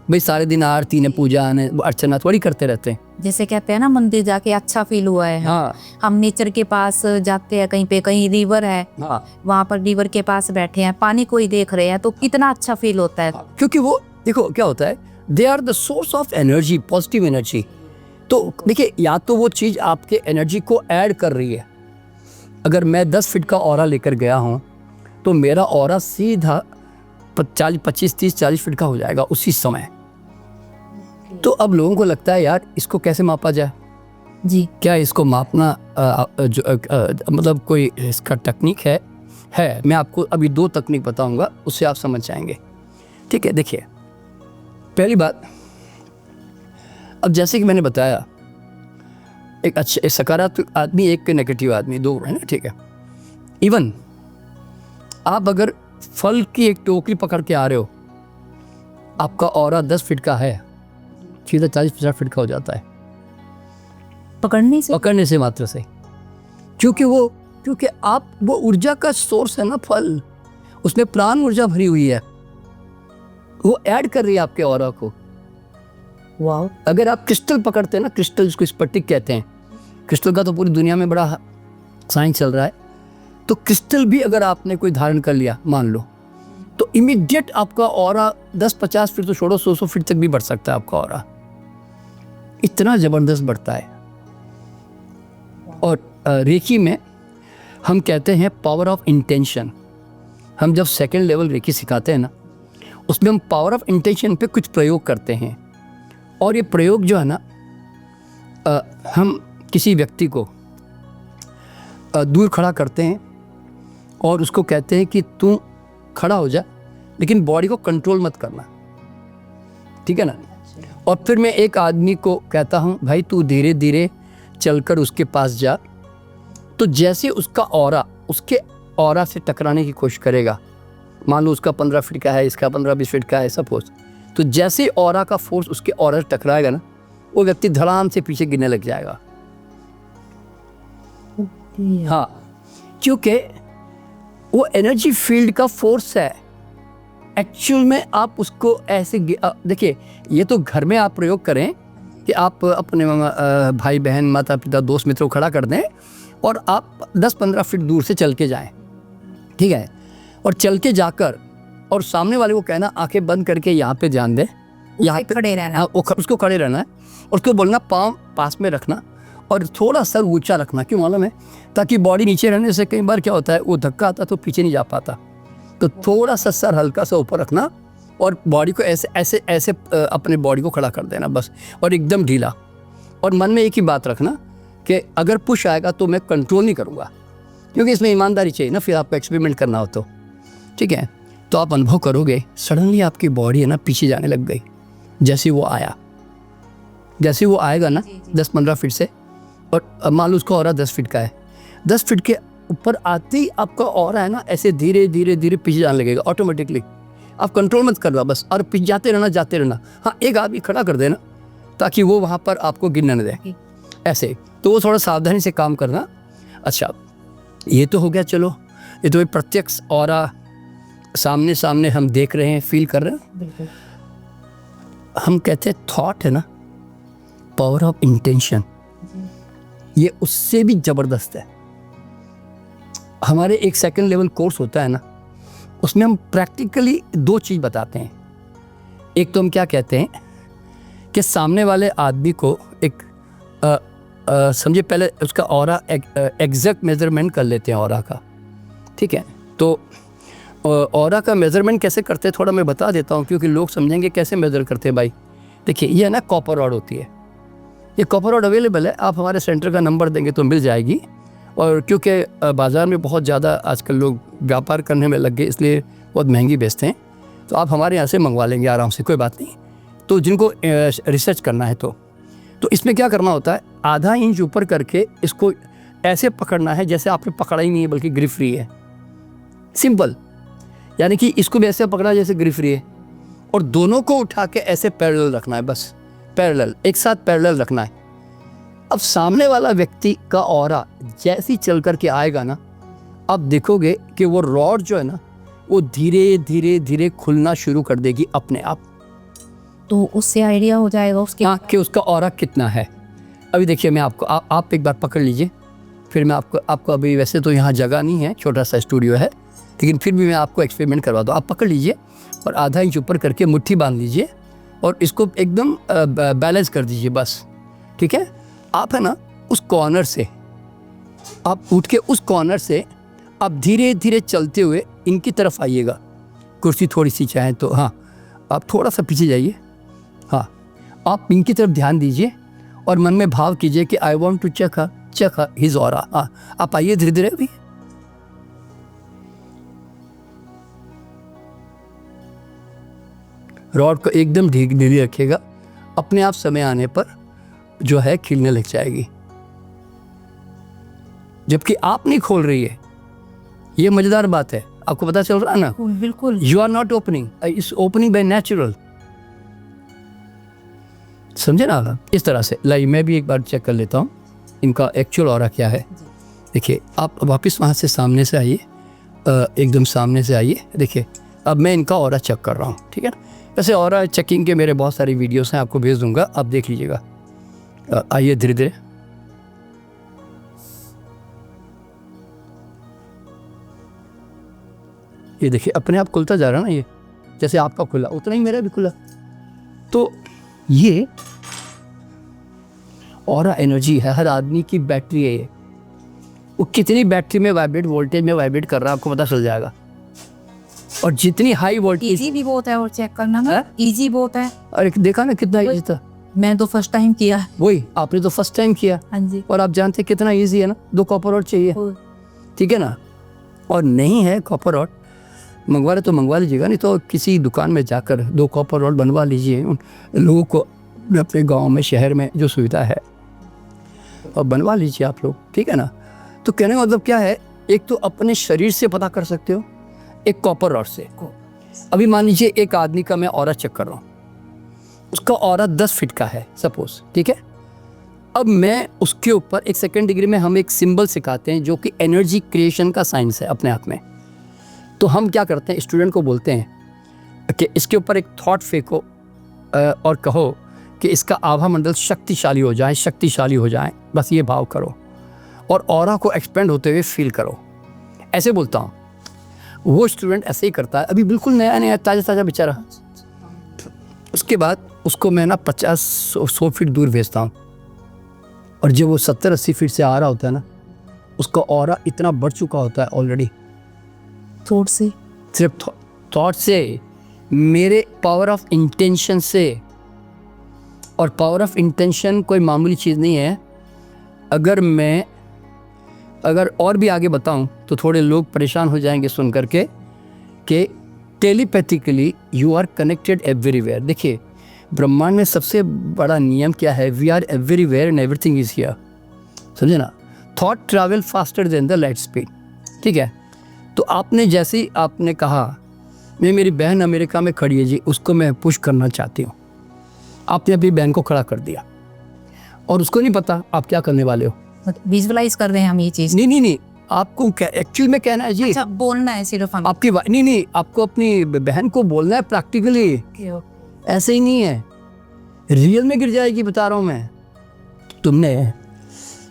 भाई सारे दिन आरती ने, पूजा ने, अर्चना थोड़ी करते रहते हैं। जैसे कहते हैं ना, मंदिर जाके अच्छा फील हुआ है। हाँ हम नेचर के पास जाते हैं, कहीं पे कहीं रिवर है, हाँ, वहाँ पर रिवर के पास बैठे हैं, पानी को ही देख रहे हैं, तो कितना अच्छा फील होता है। क्योंकि वो देखो क्या होता है, they are the source of energy, positive energy. तो देखिए, या तो वो चीज़ आपके एनर्जी को ऐड कर रही है। अगर मैं 10 फीट का ऑरा लेकर गया हूँ तो मेरा ऑरा सीधा 25, 30, 40 फीट का हो जाएगा उसी समय। तो अब लोगों को लगता है यार इसको कैसे मापा जाए, जी क्या इसको मापना मतलब कोई इसका टेक्निक है। मैं आपको अभी 2 तकनीक बताऊंगा, उससे आप समझ जाएंगे। ठीक है, देखिए पहली बात, अब जैसे कि मैंने बताया एक सकारात्मक आदमी, एक नेगेटिव आदमी, 2 है ना, ठीक है। इवन आप अगर फल की एक टोकरी पकड़ के आ रहे हो, आपका ऑरा 10 फीट का है, सीधा 40-50 फीट का हो जाता है पकड़ने से मात्र से, क्योंकि आप वो ऊर्जा का सोर्स है ना फल, उसमें प्राण ऊर्जा भरी हुई है, वो ऐड कर रही है आपके ऑरा को। वाह, अगर आप क्रिस्टल पकड़ते हैं ना, क्रिस्टल जिसको स्फटिक कहते हैं, क्रिस्टल का तो पूरी दुनिया में बड़ा साइंस चल रहा है, तो क्रिस्टल भी अगर आपने कोई धारण कर लिया मान लो, तो इमीडिएट आपका ऑरा 10-50 फीट तो छोड़ो, 100 फीट तक भी बढ़ सकता है आपका ऑरा, इतना जबरदस्त बढ़ता है। और रेकी में हम कहते हैं पावर ऑफ इंटेंशन। हम जब सेकंड लेवल रेकी सिखाते हैं ना, उसमें हम पावर ऑफ इंटेंशन पे कुछ प्रयोग करते हैं, और ये प्रयोग जो है ना, हम किसी व्यक्ति को दूर खड़ा करते हैं और उसको कहते हैं कि तू खड़ा हो जा, लेकिन बॉडी को कंट्रोल मत करना, ठीक है ना। और फिर मैं एक आदमी को कहता हूँ भाई तू धीरे धीरे चलकर उसके पास जा, तो जैसे उसका ऑरा उसके ऑरा से टकराने की कोशिश करेगा, मान लो उसका 15 फीट का है, इसका 15-20 फीट का है सपोज, तो जैसे ऑरा का फोर्स उसके ऑरा से टकराएगा ना, वो व्यक्ति धड़ाम से पीछे गिरने लग जाएगा। हाँ, क्योंकि वो एनर्जी फील्ड का फोर्स है। एक्चुअल में आप उसको ऐसे देखिए, ये तो घर में आप प्रयोग करें कि आप अपने भाई बहन माता पिता दोस्त मित्रों को खड़ा कर दें और आप 10-15 फीट दूर से चल के जाएं, ठीक है, और चल के जाकर और सामने वाले को कहना आंखें बंद करके यहाँ पे ध्यान दे, यहाँ पे खड़े रहना, उसको खड़े रहना है, और उसको बोलना पाँव पास में रखना और थोड़ा सर ऊंचा रखना। क्यों मालूम है? ताकि बॉडी नीचे रहने से कई बार क्या होता है, वो धक्का आता तो पीछे नहीं जा पाता, तो थोड़ा सा सर हल्का सा ऊपर रखना और बॉडी को ऐसे ऐसे ऐसे अपने बॉडी को खड़ा कर देना बस, और एकदम ढीला। और मन में एक ही बात रखना कि अगर पुश आएगा तो मैं कंट्रोल नहीं करूँगा, क्योंकि इसमें ईमानदारी चाहिए ना, फिर आपको एक्सपेरिमेंट करना हो तो, ठीक है। तो आप अनुभव करोगे सडनली आपकी बॉडी है ना पीछे जाने लग गई, जैसे वो आया, जैसे वो आएगा ना 10-15 फीट से, और मान लो उसका ऑरा 10 फीट का है, 10 फीट के ऊपर आते ही आपका ऑरा है ना ऐसे धीरे धीरे धीरे पीछे जाने लगेगा ऑटोमेटिकली। आप कंट्रोल मत करना बस, और पीछे जाते रहना। हाँ, एक आदमी खड़ा कर देना ताकि वो वहाँ पर आपको गिरने न दे, ऐसे। तो वो थोड़ा सावधानी से काम करना। अच्छा, ये तो हो गया, चलो ये तो प्रत्यक्ष ऑरा सामने सामने हम देख रहे हैं, फील कर रहे हैं। हम कहते हैं थॉट है ना, पावर ऑफ इंटेंशन, ये उससे भी जबरदस्त है। हमारे एक सेकंड लेवल कोर्स होता है ना, उसमें हम प्रैक्टिकली 2 चीज़ बताते हैं। एक तो हम क्या कहते हैं कि सामने वाले आदमी को एक समझिए, पहले उसका ऑरा एग्जैक्ट मेजरमेंट कर लेते हैं ऑरा का, ठीक है। तो ऑरा का मेजरमेंट कैसे करते हैं थोड़ा मैं बता देता हूँ, क्योंकि लोग समझेंगे कैसे मेजर करते हैं भाई। देखिए, ये है ना कॉपर रॉड होती है, ये कॉपर रॉड अवेलेबल है, आप हमारे सेंटर का नंबर देंगे तो मिल जाएगी। और क्योंकि बाज़ार में बहुत ज़्यादा आजकल लोग व्यापार करने में लग गए, इसलिए बहुत महंगी बेचते हैं, तो आप हमारे यहाँ से मंगवा लेंगे आराम से, कोई बात नहीं। तो जिनको रिसर्च करना है तो इसमें क्या करना होता है, आधा इंच ऊपर करके इसको ऐसे पकड़ना है जैसे आपने पकड़ा ही नहीं है, बल्कि ग्रिप फ्री है, सिंपल। यानी कि इसको भी ऐसे पकड़ा जैसे ग्रिप फ्री है, और दोनों को उठा के ऐसे पैरेलल रखना है, बस पैरेलल, एक साथ पैरेलल रखना है। अब सामने वाला व्यक्ति का ऑरा जैसी चल कर के आएगा ना, आप देखोगे कि वो रॉड जो है ना, वो धीरे धीरे धीरे खुलना शुरू कर देगी अपने आप। तो उससे आइडिया हो जाएगा उसके कि उसका ऑरा कितना है। अभी देखिए, मैं आपको आप एक बार पकड़ लीजिए, फिर मैं आपको अभी, वैसे तो यहाँ जगह नहीं है, छोटा सा स्टूडियो है, लेकिन फिर भी मैं आपको एक्सपेरिमेंट करवा दूँ। आप पकड़ लीजिए और आधा इंच ऊपर करके मुट्ठी बांध लीजिए और इसको एकदम बैलेंस कर दीजिए बस, ठीक है। आप है ना उस कॉर्नर से आप उठ के उस कॉर्नर से आप धीरे धीरे चलते हुए इनकी तरफ आइएगा। कुर्सी थोड़ी सी चाहे तो, हाँ, आप थोड़ा सा पीछे जाइए, हाँ, आप इनकी तरफ ध्यान दीजिए और मन में भाव कीजिए कि I want to check his aura. आप आइए धीरे धीरे अभी। रॉड को एकदम ढीली रखिएगा, अपने आप समय आने पर जो है खिलने लग जाएगी, जबकि आप नहीं खोल रही है। ये मजेदार बात है, आपको पता चल रहा है ना? बिल्कुल। You are not opening, it's opening by natural. समझे ना? इस तरह से लाइए मैं भी एक बार चेक कर लेता हूँ इनका एक्चुअल ऑरा क्या है। देखिए आप वापस वहाँ से सामने से आइए, एकदम सामने से आइए। देखिए अब मैं इनका ऑरा चेक कर रहा हूँ, ठीक है ना? वैसे ऑरा चेकिंग के मेरे बहुत सारी वीडियोस हैं, आपको भेज दूंगा, आप देख लीजिएगा। आइए धीरे धीरे। ये देखिए अपने आप खुलता जा रहा है ना, ये जैसे आपका खुला उतना ही मेरा भी खुला। तो ये ऑरा एनर्जी है, हर आदमी की बैटरी है ये। वो कितनी बैटरी में वाइब्रेट, वोल्टेज में वाइब्रेट कर रहा है आपको पता चल जाएगा। और जितनी हाई वोल्टेज, इजी भी बहुत है और चेक करना ना, इजी बहुत है। अरे देखा ना कितना इजी था। मैं तो फर्स्ट टाइम किया है। वही आपने तो फर्स्ट टाइम किया। हाँ जी। और आप जानते कितना इजी है ना। 2 कॉपर रॉड चाहिए, ठीक है ना? और नहीं है कॉपर रॉड, मंगवा रहे तो मंगवा लीजिएगा, नहीं तो किसी दुकान में जाकर 2 कॉपर रॉड बनवा लीजिए। उन लोगों को अपने गांव में, शहर में जो सुविधा है और बनवा लीजिए आप लोग, ठीक है ना? तो कहने का मतलब क्या है, एक तो अपने शरीर से पता कर सकते हो, एक कॉपर रॉड से। अभी मान लीजिए एक आदमी का मैं ऑरा चेक कर रहा हूँ, उसका ऑरा 10 फीट का है सपोज, ठीक है? अब मैं उसके ऊपर एक सेकंड डिग्री में हम एक सिंबल सिखाते हैं जो कि एनर्जी क्रिएशन का साइंस है अपने आप में। तो हम क्या करते हैं, स्टूडेंट को बोलते हैं कि इसके ऊपर एक थॉट फेंको और कहो कि इसका आभा मंडल शक्तिशाली हो जाए, शक्तिशाली हो जाए, बस ये भाव करो और ऑरा को एक्सपेंड होते हुए फील करो। ऐसे बोलता हूँ, वो स्टूडेंट ऐसे ही करता है, अभी बिल्कुल नया नया ताज़ा बेचारा। उसके बाद उसको मैं ना 50-100 फीट दूर भेजता हूँ, और जब वो 70-80 फीट से आ रहा होता है ना, उसका ऑरा इतना बढ़ चुका होता है ऑलरेडी। थॉट से, सिर्फ थॉट से, मेरे पावर ऑफ इंटेंशन से। और पावर ऑफ इंटेंशन कोई मामूली चीज़ नहीं है। अगर और भी आगे बताऊं तो थोड़े लोग परेशान हो जाएंगे सुन करके कि telepathically you are connected everywhere. देखिए ब्रह्मांड में सबसे बड़ा नियम क्या है, we are everywhere and everything is here. समझे ना? Thought travel faster than the light speed, ठीक है? तो आपने जैसे ही आपने कहा मैं, मेरी बहन अमेरिका में खड़ी है जी, उसको मैं पुश करना चाहती हूँ, आपने अपनी बहन को खड़ा कर दिया और उसको नहीं पता आप क्या करने वाले हो। विजुअलाइज कर रहे हैं हम ये चीज। नहीं, आपको एक्चुअल में कहना है जी। अच्छा, बोलना है सिर्फ हम। आपकी नहीं, आपको अपनी बहन को बोलना है प्रैक्टिकली, ऐसे ही नहीं है, रियल में गिर जाएगी, बता रहा हूँ मैं। तुमने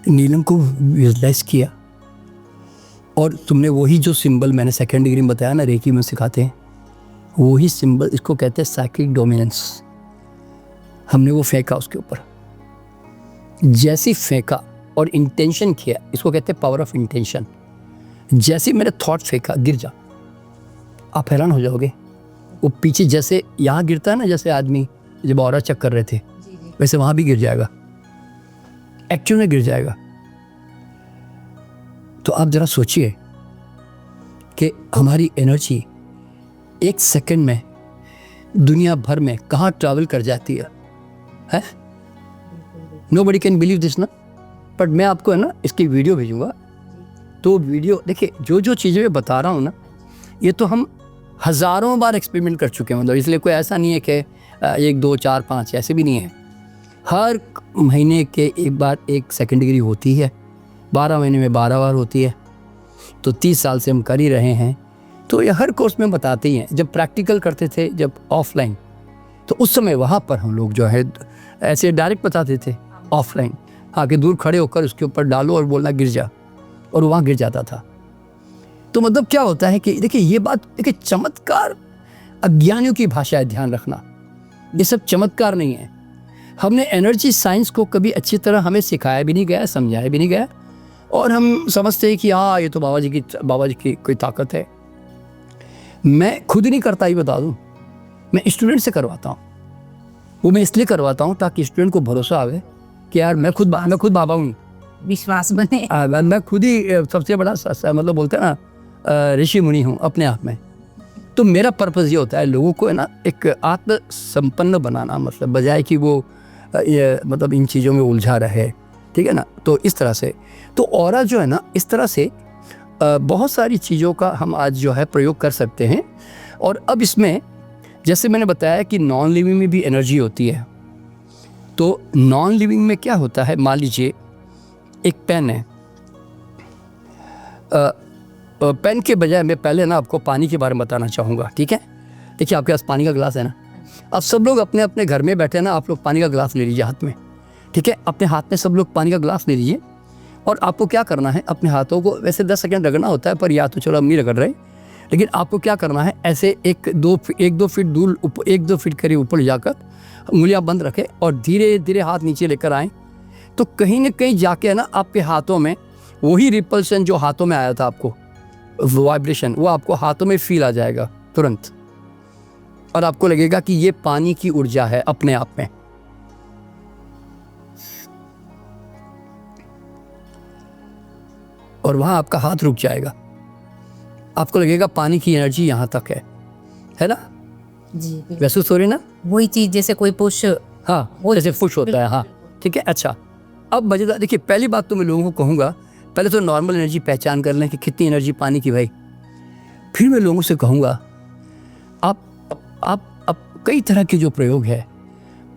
नीलम को विजुअलाइज किया और तुमने वही जो सिंबल मैंने सेकंड डिग्री में बताया ना, रेकी में सिखाते हैं, वही सिंबल, इसको कहते हैं साइकिक डोमिनेंस। हमने वो फेंका उसके ऊपर, जैसी फेंका और इंटेंशन किया, इसको कहते हैं पावर ऑफ इंटेंशन। जैसे मैंने थॉट फेंका, गिर जा, आप हैरान हो जाओगे। वो पीछे जैसे यहाँ गिरता है ना, जैसे आदमी जब ऑरा चेक कर रहे थे, वैसे वहाँ भी गिर जाएगा, एक्चुअल में गिर जाएगा। तो आप ज़रा सोचिए कि हमारी एनर्जी एक सेकंड में दुनिया भर में कहाँ ट्रैवल कर जाती है? नोबडी कैन बिलीव दिस ना। बट मैं आपको है ना इसकी वीडियो भेजूंगा, तो वीडियो देखिए, जो चीज़ें मैं बता रहा हूँ ना, ये तो हम हज़ारों बार एक्सपेरिमेंट कर चुके हैं। मतलब इसलिए कोई ऐसा नहीं है कि 1, 2, 4, 5 ऐसे भी नहीं है। हर महीने के एक बार एक सेकंड डिग्री होती है, 12 महीने में 12 बार होती है। तो 30 साल से हम कर ही रहे हैं। तो ये हर कोर्स में बताते ही हैं। जब प्रैक्टिकल करते थे, जब ऑफलाइन, तो उस समय वहाँ पर हम लोग जो है ऐसे डायरेक्ट बताते थे। ऑफलाइन आके दूर खड़े होकर उसके ऊपर डालो और बोलना गिर जा, और वहाँ गिर जाता था। तो मतलब क्या होता है कि देखिए ये बात, देखिए चमत्कार अज्ञानियों की भाषा है, ध्यान रखना, ये सब चमत्कार नहीं है। हमने एनर्जी साइंस को कभी अच्छी तरह हमें सिखाया भी नहीं गया, समझाया भी नहीं गया, और हम समझते हैं कि हाँ ये तो बाबा जी की कोई ताकत है। मैं खुद नहीं करता, ही बता दूं, मैं स्टूडेंट से करवाता हूँ। वो मैं इसलिए करवाता हूँ ताकि स्टूडेंट को भरोसा आवे कि यार मैं खुद बाबा हूँ, विश्वास बने। मैं खुद ही सबसे बड़ा मतलब बोलते हैं ना ऋषि मुनि हूँ अपने आप में। तो मेरा पर्पज़ ये होता है लोगों को है ना एक आत्म संपन्न बनाना, मतलब बजाय कि वो ये मतलब इन चीज़ों में उलझा रहे, ठीक है ना। तो इस तरह से तो ऑरा जो है ना, इस तरह से बहुत सारी चीज़ों का हम आज जो है प्रयोग कर सकते हैं। और अब इसमें जैसे मैंने बताया कि नॉन लिविंग में भी एनर्जी होती है। तो नॉन लिविंग में क्या होता है, मान लीजिए एक पेन है, पेन के बजाय मैं पहले ना आपको पानी के बारे में बताना चाहूँगा, ठीक है। देखिए आपके पास पानी का गिलास है ना, अब सब लोग अपने अपने घर में बैठे ना, आप लोग पानी का गिलास ले लीजिए हाथ में, ठीक है। अपने हाथ में सब लोग पानी का गिलास ले लीजिए और आपको क्या करना है, अपने हाथों को वैसे 10 सेकंड रगड़ना होता है, पर या तो चलो हम नहीं रगड़ रहे, लेकिन आपको क्या करना है, ऐसे एक दो फीट दूर, 1-2 फीट करीब ऊपर जाकर उंगलियां बंद रखें और धीरे धीरे हाथ नीचे लेकर आएँ। तो कहीं ना कहीं जाके है ना आपके हाथों में वही रिपल्शन जो हाथों में आया था, आपको वाइब्रेशन, वो आपको हाथों में फील आ जाएगा तुरंत, और आपको लगेगा कि ये पानी की ऊर्जा है अपने आप में। और वहां आपका हाथ रुक जाएगा, आपको लगेगा पानी की एनर्जी यहां तक है ना जी, महसूस हो रही ना, वही चीज जैसे कोई पुश, हाँ वो जैसे पुश होता है, हाँ ठीक है। अच्छा, अब मजेदार देखिए, पहली बात तो मैं लोगों को कहूँगा, पहले तो नॉर्मल एनर्जी पहचान कर लें कि कितनी एनर्जी पानी की भाई। फिर मैं लोगों से कहूँगा आप कई तरह के जो प्रयोग है,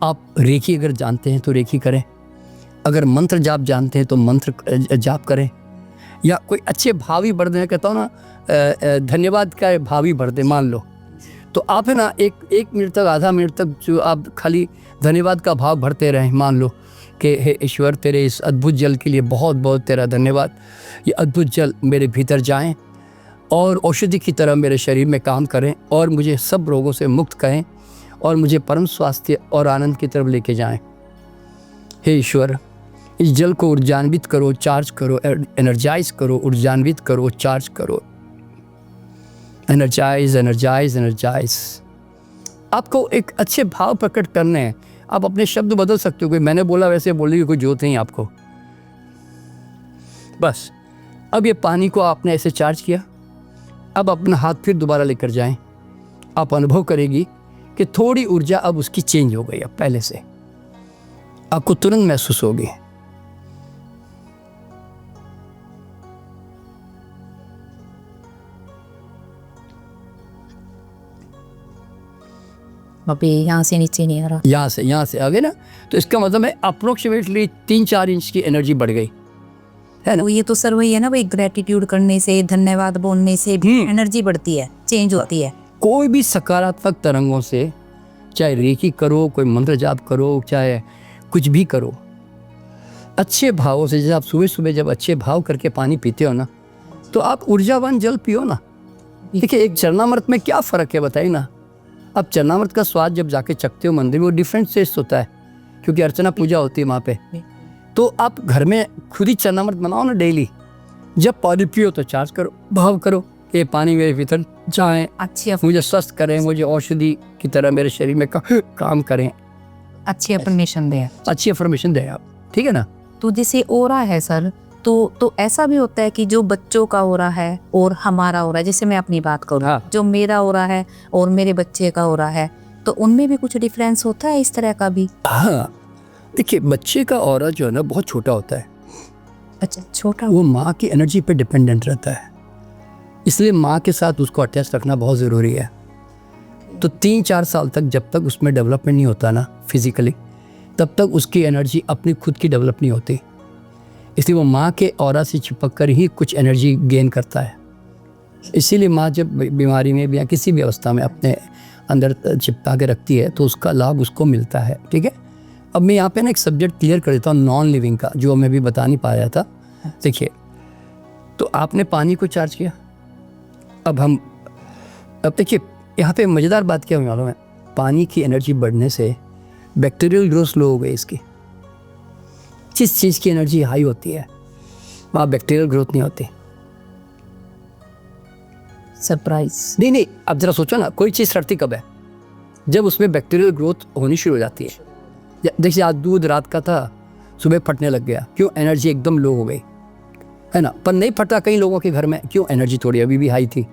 आप रेखी अगर जानते हैं तो रेखी करें, अगर मंत्र जाप जानते हैं तो मंत्र जाप करें, या कोई अच्छे भाव ही भर दें, कहता हूँ ना धन्यवाद का भाव ही भर दें मान लो, तो आप है ना एक मिनट तक, आधा मिनट तक जो आप खाली धन्यवाद का भाव भरते रहें, मान लो कि हे ईश्वर तेरे इस अद्भुत जल के लिए बहुत बहुत तेरा धन्यवाद, ये अद्भुत जल मेरे भीतर जाएं और औषधि की तरह मेरे शरीर में काम करें और मुझे सब रोगों से मुक्त करें और मुझे परम स्वास्थ्य और आनंद की तरफ लेके जाएं। हे ईश्वर, इस जल को ऊर्जान्वित करो, चार्ज करो, एनर्जाइज करो, ऊर्जान्वित करो, चार्ज करो, एनर्जाइज एनर्जाइज एनर्जाइज। आपको एक अच्छे भाव प्रकट करने हैं, आप अपने शब्द बदल सकते हो, कोई मैंने बोला वैसे बोलने की कोई जरूरत नहीं आपको। बस अब ये पानी को आपने ऐसे चार्ज किया, अब अपना हाथ फिर दोबारा लेकर जाएं, आप अनुभव करेगी कि थोड़ी ऊर्जा अब उसकी चेंज हो गई, अब पहले से आपको तुरंत महसूस होगी। अभी यहाँ से नीचे नहीं आ रहा, यहाँ से आ गए ना, तो इसका मतलब है अप्रोक्सीमेटली 3-4 इंच की एनर्जी बढ़ गई है ना। तो ये तो सर वही है ना भाई, ग्रेटिट्यूड करने से, धन्यवाद बोलने से भी एनर्जी बढ़ती है, चेंज होती है। कोई भी सकारात्मक तरंगों से, चाहे रेकी करो, कोई मंत्र जाप करो, चाहे कुछ भी करो, अच्छे भावों से, जैसे आप सुबह सुबह जब अच्छे भाव करके पानी पीते हो ना, तो आप ऊर्जावान जल पियो ना। देखिए एक चरणामृत में क्या फ़र्क है बताइए ना। अब चरणामृत का स्वाद जब जाके चखते हो मंदिर में, वो डिफरेंट टेस्ट होता है, क्योंकि अर्चना पूजा होती है वहाँ पे। तो आप घर में खुद ही चरणामृत बनाओ ना डेली, जब पानी पियो तो चार्ज करो, भाव करो कि पानी मेरे भीतर जाए, अच्छी मुझे स्वस्थ करें, मुझे औषधि की तरह मेरे शरीर में काम करें, अच्छी अफर्मेशन दे, अच्छी अफर्मेशन दें आप, ठीक है ना। तो जैसे ओरा है सर, तो ऐसा भी होता है कि जो बच्चों का ओरा है और हमारा ओरा है, जैसे मैं अपनी बात करूँ, हाँ। जो मेरा ओरा है और मेरे बच्चे का ओरा है, तो उनमें भी कुछ डिफरेंस होता है इस तरह का भी? हाँ देखिए, बच्चे का ऑरा जो है ना बहुत छोटा होता है। अच्छा, छोटा, वो माँ की एनर्जी पे डिपेंडेंट रहता है, इसलिए माँ के साथ उसको अटैच रखना बहुत ज़रूरी है। तो 3-4 साल तक जब तक उसमें डेवलपमेंट नहीं होता ना फिजिकली, तब तक उसकी एनर्जी अपनी खुद की डेवलप नहीं होती, इसलिए वो माँ के ऑरा से चिपक कर ही कुछ एनर्जी गेन करता है। इसीलिए माँ जब बीमारी में या किसी भी अवस्था में अपने अंदर चिपका के रखती है तो उसका लाभ उसको मिलता है, ठीक है। अब मैं यहाँ पे ना एक सब्जेक्ट क्लियर कर देता हूँ नॉन लिविंग का, जो मैं भी बता नहीं पा रहा था। देखिए, तो आपने पानी को चार्ज किया, अब देखिए यहाँ पे मज़ेदार बात क्या हुई मालूम है, पानी की एनर्जी बढ़ने से बैक्टीरियल ग्रोथ स्लो हो गई इसकी। जिस चीज़ की एनर्जी हाई होती है वहाँ बैक्टीरियल ग्रोथ नहीं होती। सरप्राइज। नहीं, अब जरा सोचो ना, कोई चीज़ सड़ती कब है? जब उसमें बैक्टीरियल ग्रोथ होनी शुरू हो जाती है। देखिए आज दूध रात का था, सुबह फटने लग गया, क्यों? एनर्जी एकदम लो हो गई, है ना। पर नहीं फटा कई लोगों के घर में, क्यों? एनर्जी थोड़ी अभी भी हाई थी।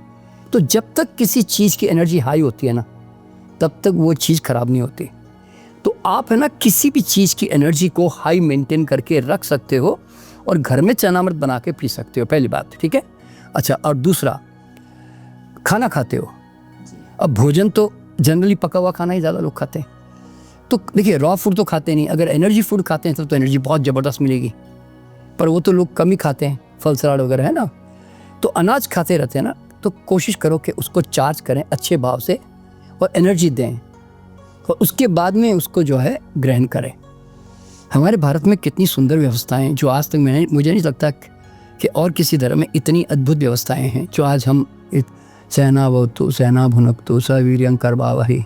तो जब तक किसी चीज़ की एनर्जी हाई होती है ना, तब तक वो चीज़ खराब नहीं होती। तो आप है ना किसी भी चीज़ की एनर्जी को हाई मेंटेन करके रख सकते हो और घर में चनामृत बना के पी सकते हो, पहली बात, ठीक है। अच्छा, और दूसरा, खाना खाते हो, अब भोजन तो जनरली पका हुआ खाना ही ज़्यादा लोग खाते हैं। तो देखिए रॉ फूड तो खाते नहीं, अगर एनर्जी फूड खाते हैं तब तो एनर्जी बहुत ज़बरदस्त मिलेगी, पर वो तो लोग कम ही खाते हैं, फल सलाद वगैरह, है ना। तो अनाज खाते रहते हैं ना, तो कोशिश करो कि उसको चार्ज करें अच्छे भाव से और एनर्जी दें, और उसके बाद में उसको जो है ग्रहण करें। हमारे भारत में कितनी सुंदर व्यवस्थाएं जो आज तक मुझे नहीं लगता कि और किसी धर्म में इतनी अद्भुत व्यवस्थाएं हैं जो आज हम सहना भवतु सहना भुनक्तु सवीर्यं करवावहै,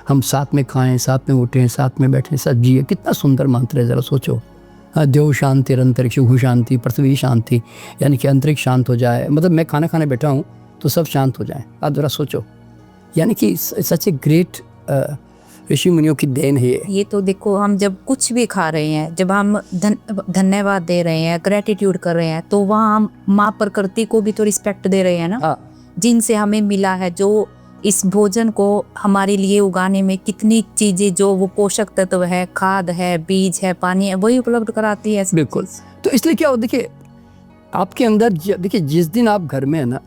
हम साथ में खाएं, साथ में उठें, साथ में बैठें, साथ जिए। कितना सुंदर मंत्र है, ज़रा सोचो। देव शांति अंतरिक्ष शांति पृथ्वी शांति, यानी कि अंतरिक्ष शांत हो जाए, मतलब मैं खाना खाने बैठा हूँ तो सब शांत हो जाए। आप ज़रा सोचो, यानी कि सच ए ग्रेट ऋषि मुनियों की देन है ये तो देखो, हम जब कुछ भी खा रहे हैं, जब हम धन्यवाद दे रहे हैं, ग्रेटिट्यूड कर रहे हैं, तो वहाँ हम माँ प्रकृति को भी तो रिस्पेक्ट दे रहे हैं ना। हाँ, जिनसे हमें मिला है, जो इस भोजन को हमारे लिए उगाने में कितनी चीजें, जो वो पोषक तत्व है, खाद है, बीज है, पानी है, वही उपलब्ध कराती है। बिल्कुल। तो इसलिए क्या हो, देखिए आपके अंदर देखिए जिस दिन आप घर में है ना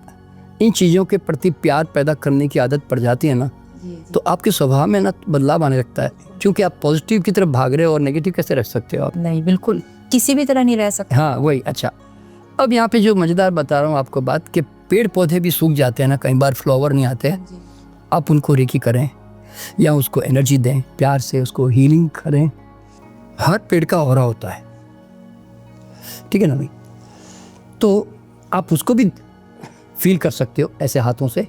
इन चीज़ों के प्रति प्यार पैदा करने की आदत पड़ जाती है ना, तो आपके स्वभाव में ना बदलाव आने लगता है, क्योंकि आप पॉजिटिव की तरफ भाग रहे हो और नेगेटिव कैसे रख सकते हो आप? नहीं, बिल्कुल किसी भी तरह नहीं रह सकते। हाँ वही। अच्छा, अब यहाँ पे जो मज़ेदार बता रहा हूँ आपको बात, कि पेड़ पौधे भी सूख जाते हैं ना, कई बार फ्लावर नहीं आते, आप उनको रेकी करें या उसको एनर्जी दें, प्यार से उसको हीलिंग करें। हर पेड़ का ऑरा होता है, ठीक है ना भाई, तो आप उसको भी फील कर सकते हो ऐसे हाथों से,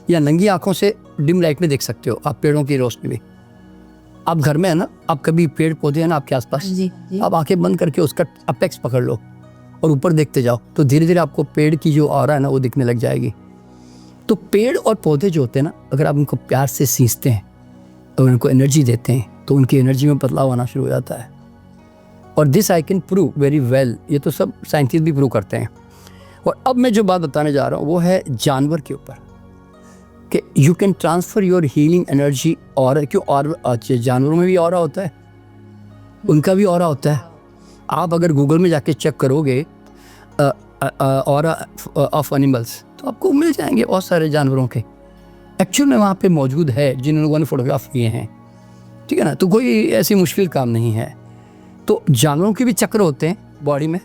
या नंगी आंखों से डिम लाइट में देख सकते हो आप पेड़ों की रोशनी में। आप घर में है ना, आप कभी पेड़ पौधे हैं ना आपके आसपास, जी। आप आंखें बंद करके उसका अपेक्स पकड़ लो और ऊपर देखते जाओ, तो धीरे धीरे आपको पेड़ की जो ऑरा है ना वो दिखने लग जाएगी। तो पेड़ और पौधे जो होते हैं ना, अगर आप उनको प्यार से सींचते हैं और उनको एनर्जी देते हैं, तो उनकी एनर्जी में बदलाव आना शुरू हो जाता है। और this I can prove very well, ये तो सब साइंटिस्ट भी प्रूव करते हैं। और अब मैं जो बात बताने जा रहा हूँ वो है जानवर के ऊपर, कि you can transfer your healing energy. और क्यों? और जानवरों में भी ऑरा होता है, उनका भी ऑरा होता है। आप अगर गूगल में जाके चेक करोगे ऑरा ऑफ एनिमल्स, तो आपको मिल जाएंगे बहुत सारे जानवरों के, एक्चुअल में वहाँ पे मौजूद है, जिन लोगों ने फोटोग्राफ लिए हैं, ठीक है ना। तो कोई ऐसी मुश्किल काम नहीं है। तो जानवरों के भी चक्र होते हैं बॉडी में,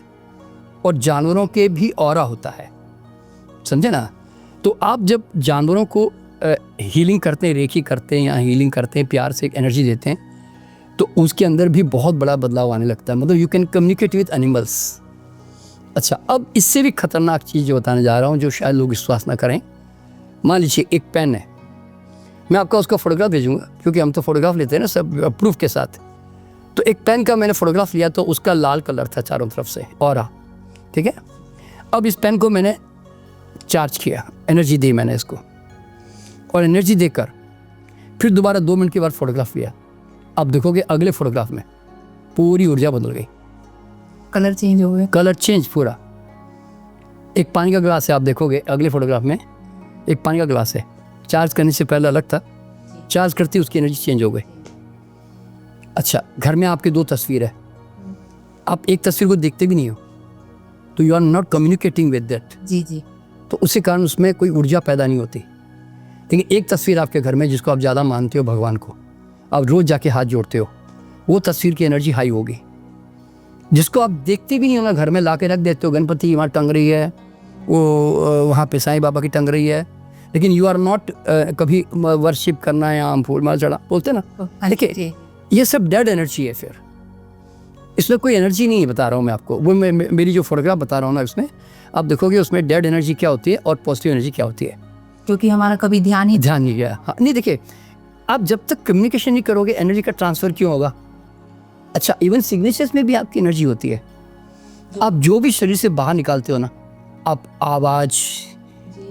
और जानवरों के भी ऑरा होता है, समझे ना। तो आप जब जानवरों को हीलिंग करते हैं, रेकी करते हैं या हीलिंग करते हैं, प्यार से एनर्जी देते हैं, तो उसके अंदर भी बहुत बड़ा बदलाव आने लगता है। मतलब you can communicate with animals. अच्छा, अब इससे भी खतरनाक चीज़ जो बताने जा रहा हूँ, जो शायद लोग विश्वास ना करें। मान लीजिए एक पेन है, मैं आपका उसका फोटोग्राफ भेजूँगा, क्योंकि हम तो फोटोग्राफ लेते हैं ना सब प्रूफ के साथ। तो एक पेन का मैंने फोटोग्राफ लिया, तो उसका लाल कलर था चारों तरफ से ऑरा, ठीक है। अब इस पेन को मैंने चार्ज किया, एनर्जी दी मैंने इसको, और एनर्जी देकर फिर दोबारा 2 मिनट के बाद फोटोग्राफ लिया। अब देखोगे अगले फोटोग्राफ में पूरी ऊर्जा बदल गई, कलर चेंज हो गए, कलर चेंज पूरा। एक पानी का गिलास है, आप देखोगे अगले फोटोग्राफ में एक पानी का गिलास है, चार्ज करने से पहले अलग था, चार्ज करते ही उसकी एनर्जी चेंज हो गई। अच्छा, घर में आपकी 2 तस्वीर है, आप एक तस्वीर को देखते भी नहीं हो, तो you are not communicating with that. जी जी। तो उसी कारण उसमें कोई ऊर्जा पैदा नहीं होती। लेकिन एक तस्वीर आपके घर में जिसको आप ज़्यादा मानते हो, भगवान को आप रोज़ जाके हाथ जोड़ते हो, वो तस्वीर की एनर्जी हाई होगी। जिसको आप देखते भी नहीं हो ना, घर में ला के रख देते हो, गणपति वहाँ टंग रही है, वो वहाँ पे साईं बाबा की टंग रही है, लेकिन यू आर नॉट कभी वर्शिप करना है, आम फूल माल चढ़ा बोलते ना। देखिए ये सब डेड एनर्जी है, फिर इसमें कोई एनर्जी नहीं बता रहा हूँ मैं आपको। वो मेरी जो फोटोग्राफ बता रहा हूँ ना, उसमें आप देखोगे उसमें डेड एनर्जी क्या होती है और पॉजिटिव एनर्जी क्या होती है, क्योंकि हमारा कभी ध्यान नहीं गया। हाँ, नहीं देखिए, आप जब तक कम्युनिकेशन नहीं करोगे एनर्जी का ट्रांसफ़र क्यों होगा। अच्छा, इवन सिग्नेचर्स में भी आपकी एनर्जी होती है। आप जो भी शरीर से बाहर निकालते हो ना, आप आवाज़,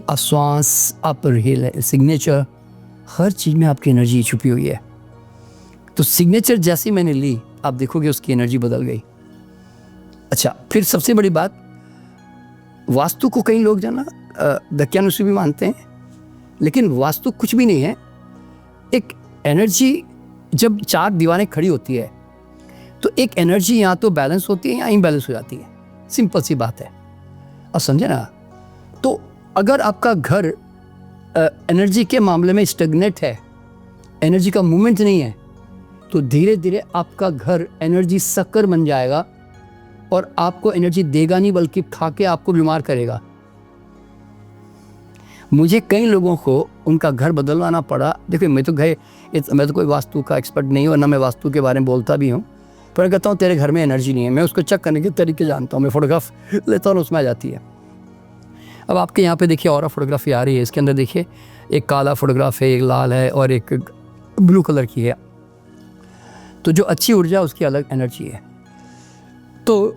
आप श्वास, आप सिग्नेचर, हर चीज़ में आपकी एनर्जी छुपी हुई है। तो सिग्नेचर जैसी मैंने ली, आप देखोगे उसकी एनर्जी बदल गई। अच्छा, फिर सबसे बड़ी बात, वास्तु को कई लोग जो ना दक्यानुसी भी मानते हैं, लेकिन वास्तु कुछ भी नहीं है। एक एनर्जी जब 4 दीवारें खड़ी होती है तो एक एनर्जी या तो बैलेंस होती है या इम्बैलेंस हो जाती है। सिंपल सी बात है, और समझे ना। तो अगर आपका घर एनर्जी के मामले में स्टैग्नेट है, एनर्जी का मूवमेंट नहीं है, तो धीरे धीरे आपका घर एनर्जी सक्कर बन जाएगा और आपको एनर्जी देगा नहीं, बल्कि खा के आपको बीमार करेगा। मुझे कई लोगों को उनका घर बदलवाना पड़ा। देखिए, मैं तो कोई वास्तु का एक्सपर्ट नहीं हूँ, ना मैं वास्तु के बारे में बोलता भी हूँ, पर कहता हूँ तेरे घर में एनर्जी नहीं है। मैं उसको चेक करने के तरीके जानता हूँ, मैं फोटोग्राफ लेता हूँ, उसमें आ जाती है। अब आपके यहाँ पे देखिए ऑरा फोटोग्राफी आ रही है, इसके अंदर देखिए एक काला फोटोग्राफ है, एक लाल है और एक ब्लू कलर की है। तो जो अच्छी ऊर्जा उसकी अलग एनर्जी है। तो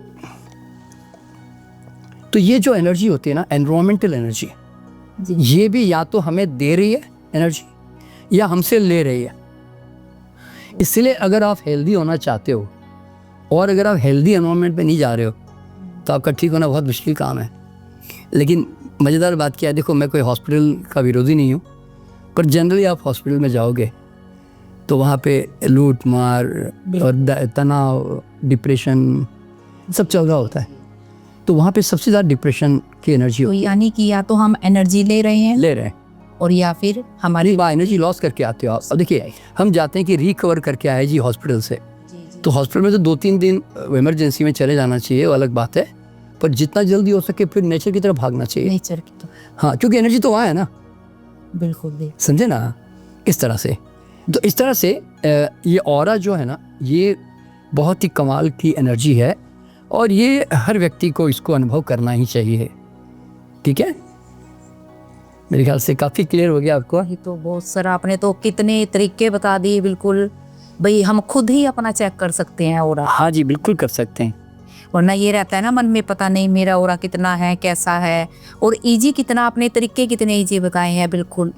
ये जो एनर्जी होती है ना, एनवायरमेंटल एनर्जी, ये भी या तो हमें दे रही है एनर्जी या हमसे ले रही है। इसलिए अगर आप हेल्दी होना चाहते हो और अगर आप हेल्दी एनवायरनमेंट में नहीं जा रहे हो तो आपका ठीक होना बहुत मुश्किल काम है। लेकिन मज़ेदार बात क्या है, देखो मैं कोई हॉस्पिटल का विरोधी नहीं हूँ, पर जनरली आप हॉस्पिटल में जाओगे तो वहाँ पे लूट मार और तनाव, डिप्रेशन सब चल रहा होता है। तो वहाँ पे सबसे ज़्यादा डिप्रेशन की एनर्जी तो यानी कि या तो हम एनर्जी ले रहे हैं और या फिर हमारी एनर्जी लॉस करके आते हो आप। अब देखिए, हम जाते हैं कि रिकवर करके आए जी हॉस्पिटल से, तो हॉस्पिटल में तो 2-3 दिन इमरजेंसी में चले जाना चाहिए, वो अलग बात है, पर जितना जल्दी हो सके फिर नेचर की तरफ भागना चाहिए। नेचर की तो हाँ, क्योंकि एनर्जी तो वहाँ है ना। बिल्कुल, समझे ना, इस तरह से। तो इस तरह से ये ऑरा जो है ना, ये बहुत ही कमाल की एनर्जी है और ये हर व्यक्ति को इसको अनुभव करना ही चाहिए। ठीक है, मेरे ख्याल से काफ़ी क्लियर हो गया आपको। ये तो बहुत सारा, आपने तो कितने तरीके बता दिए। बिल्कुल भाई, हम खुद ही अपना चेक कर सकते हैं ओरा। हाँ जी, बिल्कुल कर सकते हैं। वरना ये रहता है ना मन में, पता नहीं मेरा ओरा कितना है, कैसा है। और इजी कितना, अपने तरीके कितने इजी बताए हैं। बिल्कुल,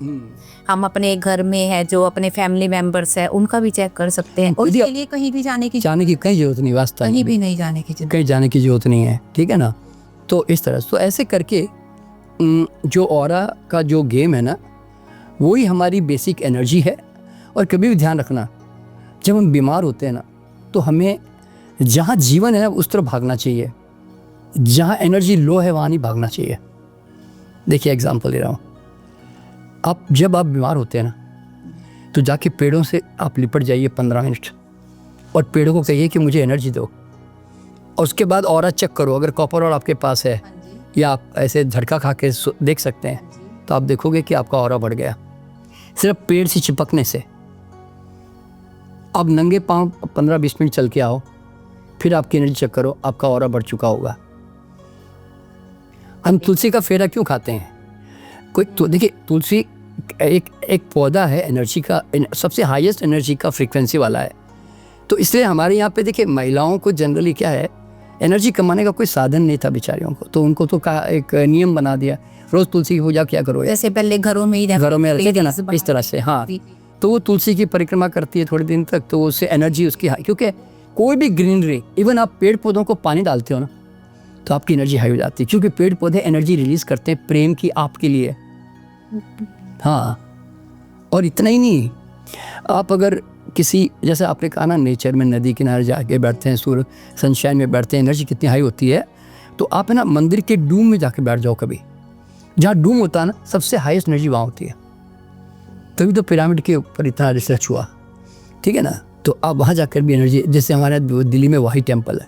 हम अपने घर में है जो अपने फैमिली मेंबर्स है उनका भी चेक कर सकते हैं। और इसके लिए कहीं भी जाने की कहीं जरूरत नहीं, वास्तव कहीं भी नहीं जाने की जरूरत, कहीं जाने की जरूरत नहीं है। ठीक है ना। तो इस तरह से, तो ऐसे करके जो ऑरा का जो गेम है ना, वही हमारी बेसिक एनर्जी है। और कभी भी ध्यान रखना, जब हम बीमार होते हैं ना, तो हमें जहाँ जीवन है उस तरफ भागना चाहिए, जहाँ एनर्जी लो है वहाँ नहीं भागना चाहिए। देखिए एग्जांपल दे रहा हूँ, जब आप बीमार होते हैं ना, तो जाके पेड़ों से आप लिपट जाइए 15 मिनट और पेड़ों को कहिए कि मुझे एनर्जी दो। और उसके बाद ऑरा चेक करो, अगर कॉपर ऑरा आपके पास है या आप ऐसे झटका खा के देख सकते हैं, तो आप देखोगे कि आपका ऑरा बढ़ गया सिर्फ पेड़ से चिपकने से। अब नंगे पाँव 15-20 मिनट चल के आओ, फिर आपकी एनर्जी चेक करो, आपका ऑरा बढ़ चुका होगा। हम तुलसी का फेरा क्यों खाते हैं? कोई तो देखिए, तुलसी एक पौधा है एनर्जी का, सबसे हाईएस्ट एनर्जी का फ्रीक्वेंसी वाला है। तो इसलिए हमारे यहाँ पे देखिए, महिलाओं को जनरली क्या है, एनर्जी कमाने का कोई साधन नहीं था बेचारियों को, तो उनको तो एक नियम बना दिया, रोज़ तुलसी की पूजा क्या करो। जैसे पहले घरों में रहते ना, इस तरह से। हाँ, तो वो तुलसी की परिक्रमा करती है थोड़े दिन तक, तो उससे एनर्जी उसकी हाई, क्योंकि कोई भी ग्रीनरी, इवन आप पेड़ पौधों को पानी डालते हो ना, तो आपकी एनर्जी हाई हो जाती है, क्योंकि पेड़ पौधे एनर्जी रिलीज करते हैं प्रेम की आपके लिए। हाँ, और इतना ही नहीं, आप अगर किसी, जैसे आपने कहा ना, नेचर में नदी किनारे जाके बैठते हैं, सूर्य सनशाइन में बैठते हैं, एनर्जी कितनी हाई होती है। तो आप है ना, मंदिर के डूम में जाके बैठ जाओ कभी, जहाँ डूम होता है ना, सबसे हाईएस्ट एनर्जी वहाँ होती है। तभी तो पिरामिड के ऊपर इतना रिसर्च हुआ। ठीक है ना। तो आप वहाँ जाकर भी एनर्जी, जैसे हमारे दिल्ली में वाही टेम्पल है,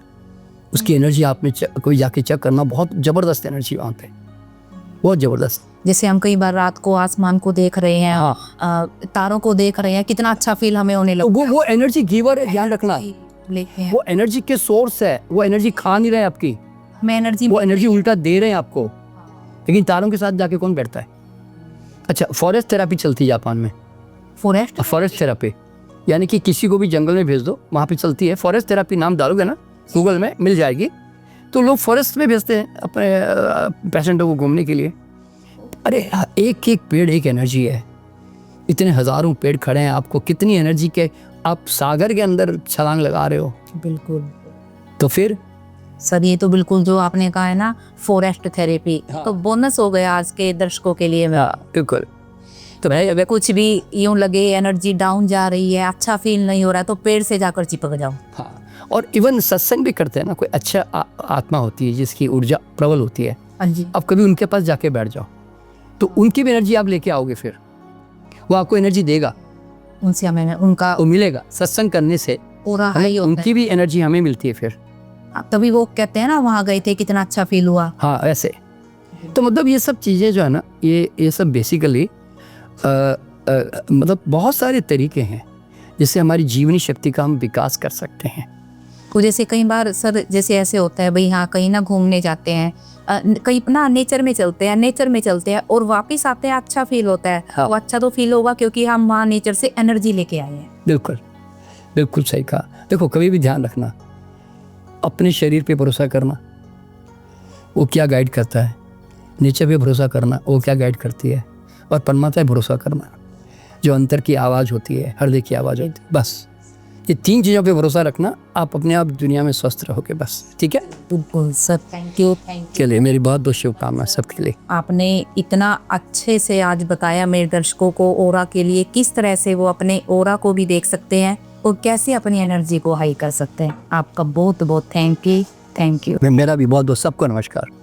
उसकी एनर्जी आपने कोई जाके चेक करना, बहुत ज़बरदस्त एनर्जी वहाँ पे, बहुत ज़बरदस्त। जैसे हम कई बार रात को आसमान को देख रहे हैं, हाँ, तारों को देख रहे हैं, कितना अच्छा फील हमें होने लगता है। वो एनर्जी गिवर है, ध्यान रखना, वो एनर्जी के सोर्स है, वो एनर्जी खा नहीं रहे आपकी, वो एनर्जी उल्टा दे रहे हैं आपको। लेकिन तारों के साथ जाके कौन बैठता है? अच्छा, फॉरेस्ट थेरापी चलती है जापान में। फॉरेस्ट थेरापी यानी कि किसी को भी जंगल में भेज दो, वहाँ पे चलती है फॉरेस्ट थेरापी। नाम डालोगे ना गूगल में, मिल जाएगी। तो लोग फॉरेस्ट में भेजते हैं अपने पेशेंटों को घूमने के लिए। अरे एक एक पेड़ एक एनर्जी है, इतने हज़ारों पेड़ खड़े हैं, आपको कितनी एनर्जी के, आप सागर के अंदर छलांग लगा रहे हो, बिल्कुल तो फिर सर ये तो बिल्कुल जो आपने कहा है ना फॉरेस्ट थेरेपी, हाँ। तो बोनस हो गया आज के दर्शकों के लिए। हाँ बिल्कुल। तो भाई अगर कुछ भी यूं लगे एनर्जी डाउन जा रही है, अच्छा फील नहीं हो रहा है, तो पेड़ से जाकर चिपक जाओ। हाँ, और इवन सत्संग भी करते हैं ना, कोई अच्छा आत्मा होती है जिसकी ऊर्जा प्रबल होती है, हाँ जी, अब कभी उनके पास जाके बैठ जाओ, तो उनकी भी एनर्जी आप लेके आओगे, फिर वो आपको एनर्जी देगा, उनसे हमें उनका वो मिलेगा। सत्संग करने से पूरा हमें हाई होता उनकी भी एनर्जी हमें मिलती है फिर। है। तभी वो कहते हैं ना वहाँ गए थे कितना अच्छा फील हुआ। हाँ ऐसे, तो मतलब ये सब चीज़ें जो है ना, ये सब बेसिकली मतलब बहुत सारे तरीके हैं जिससे हमारी जीवनी शक्ति का हम विकास कर सकते हैं। तो जैसे कई बार सर जैसे ऐसे होता है भाई हाँ कहीं ना घूमने जाते हैं, कहीं ना नेचर में चलते हैं और वापस आते हैं, अच्छा फील होता है। हाँ। वो अच्छा तो फील होगा क्योंकि हम वहाँ नेचर से एनर्जी लेके आए हैं। बिल्कुल बिल्कुल सही कहा। देखो कभी भी ध्यान रखना, अपने शरीर पे भरोसा करना, वो क्या गाइड करता है, नेचर पे भरोसा करना, वो क्या गाइड करती है, और परमात्मा पे भरोसा करना, जो अंतर की आवाज़ होती है, हृदय की आवाज़ होती है। बस ये 3 चीज़ों पे भरोसा रखना, आप अपने आप दुनिया में स्वस्थ रहोगे बस। ठीक है, बिल्कुल सर, थैंक यू। चलिए मेरी बहुत बहुत शुभकामनाएं सबके लिए। आपने इतना अच्छे से आज बताया मेरे दर्शकों को ओरा के लिए किस तरह से वो अपने ओरा को भी देख सकते हैं और कैसे अपनी एनर्जी को हाई कर सकते हैं। आपका बहुत बहुत थैंक यू। मेरा भी बहुत बहुत सबको नमस्कार।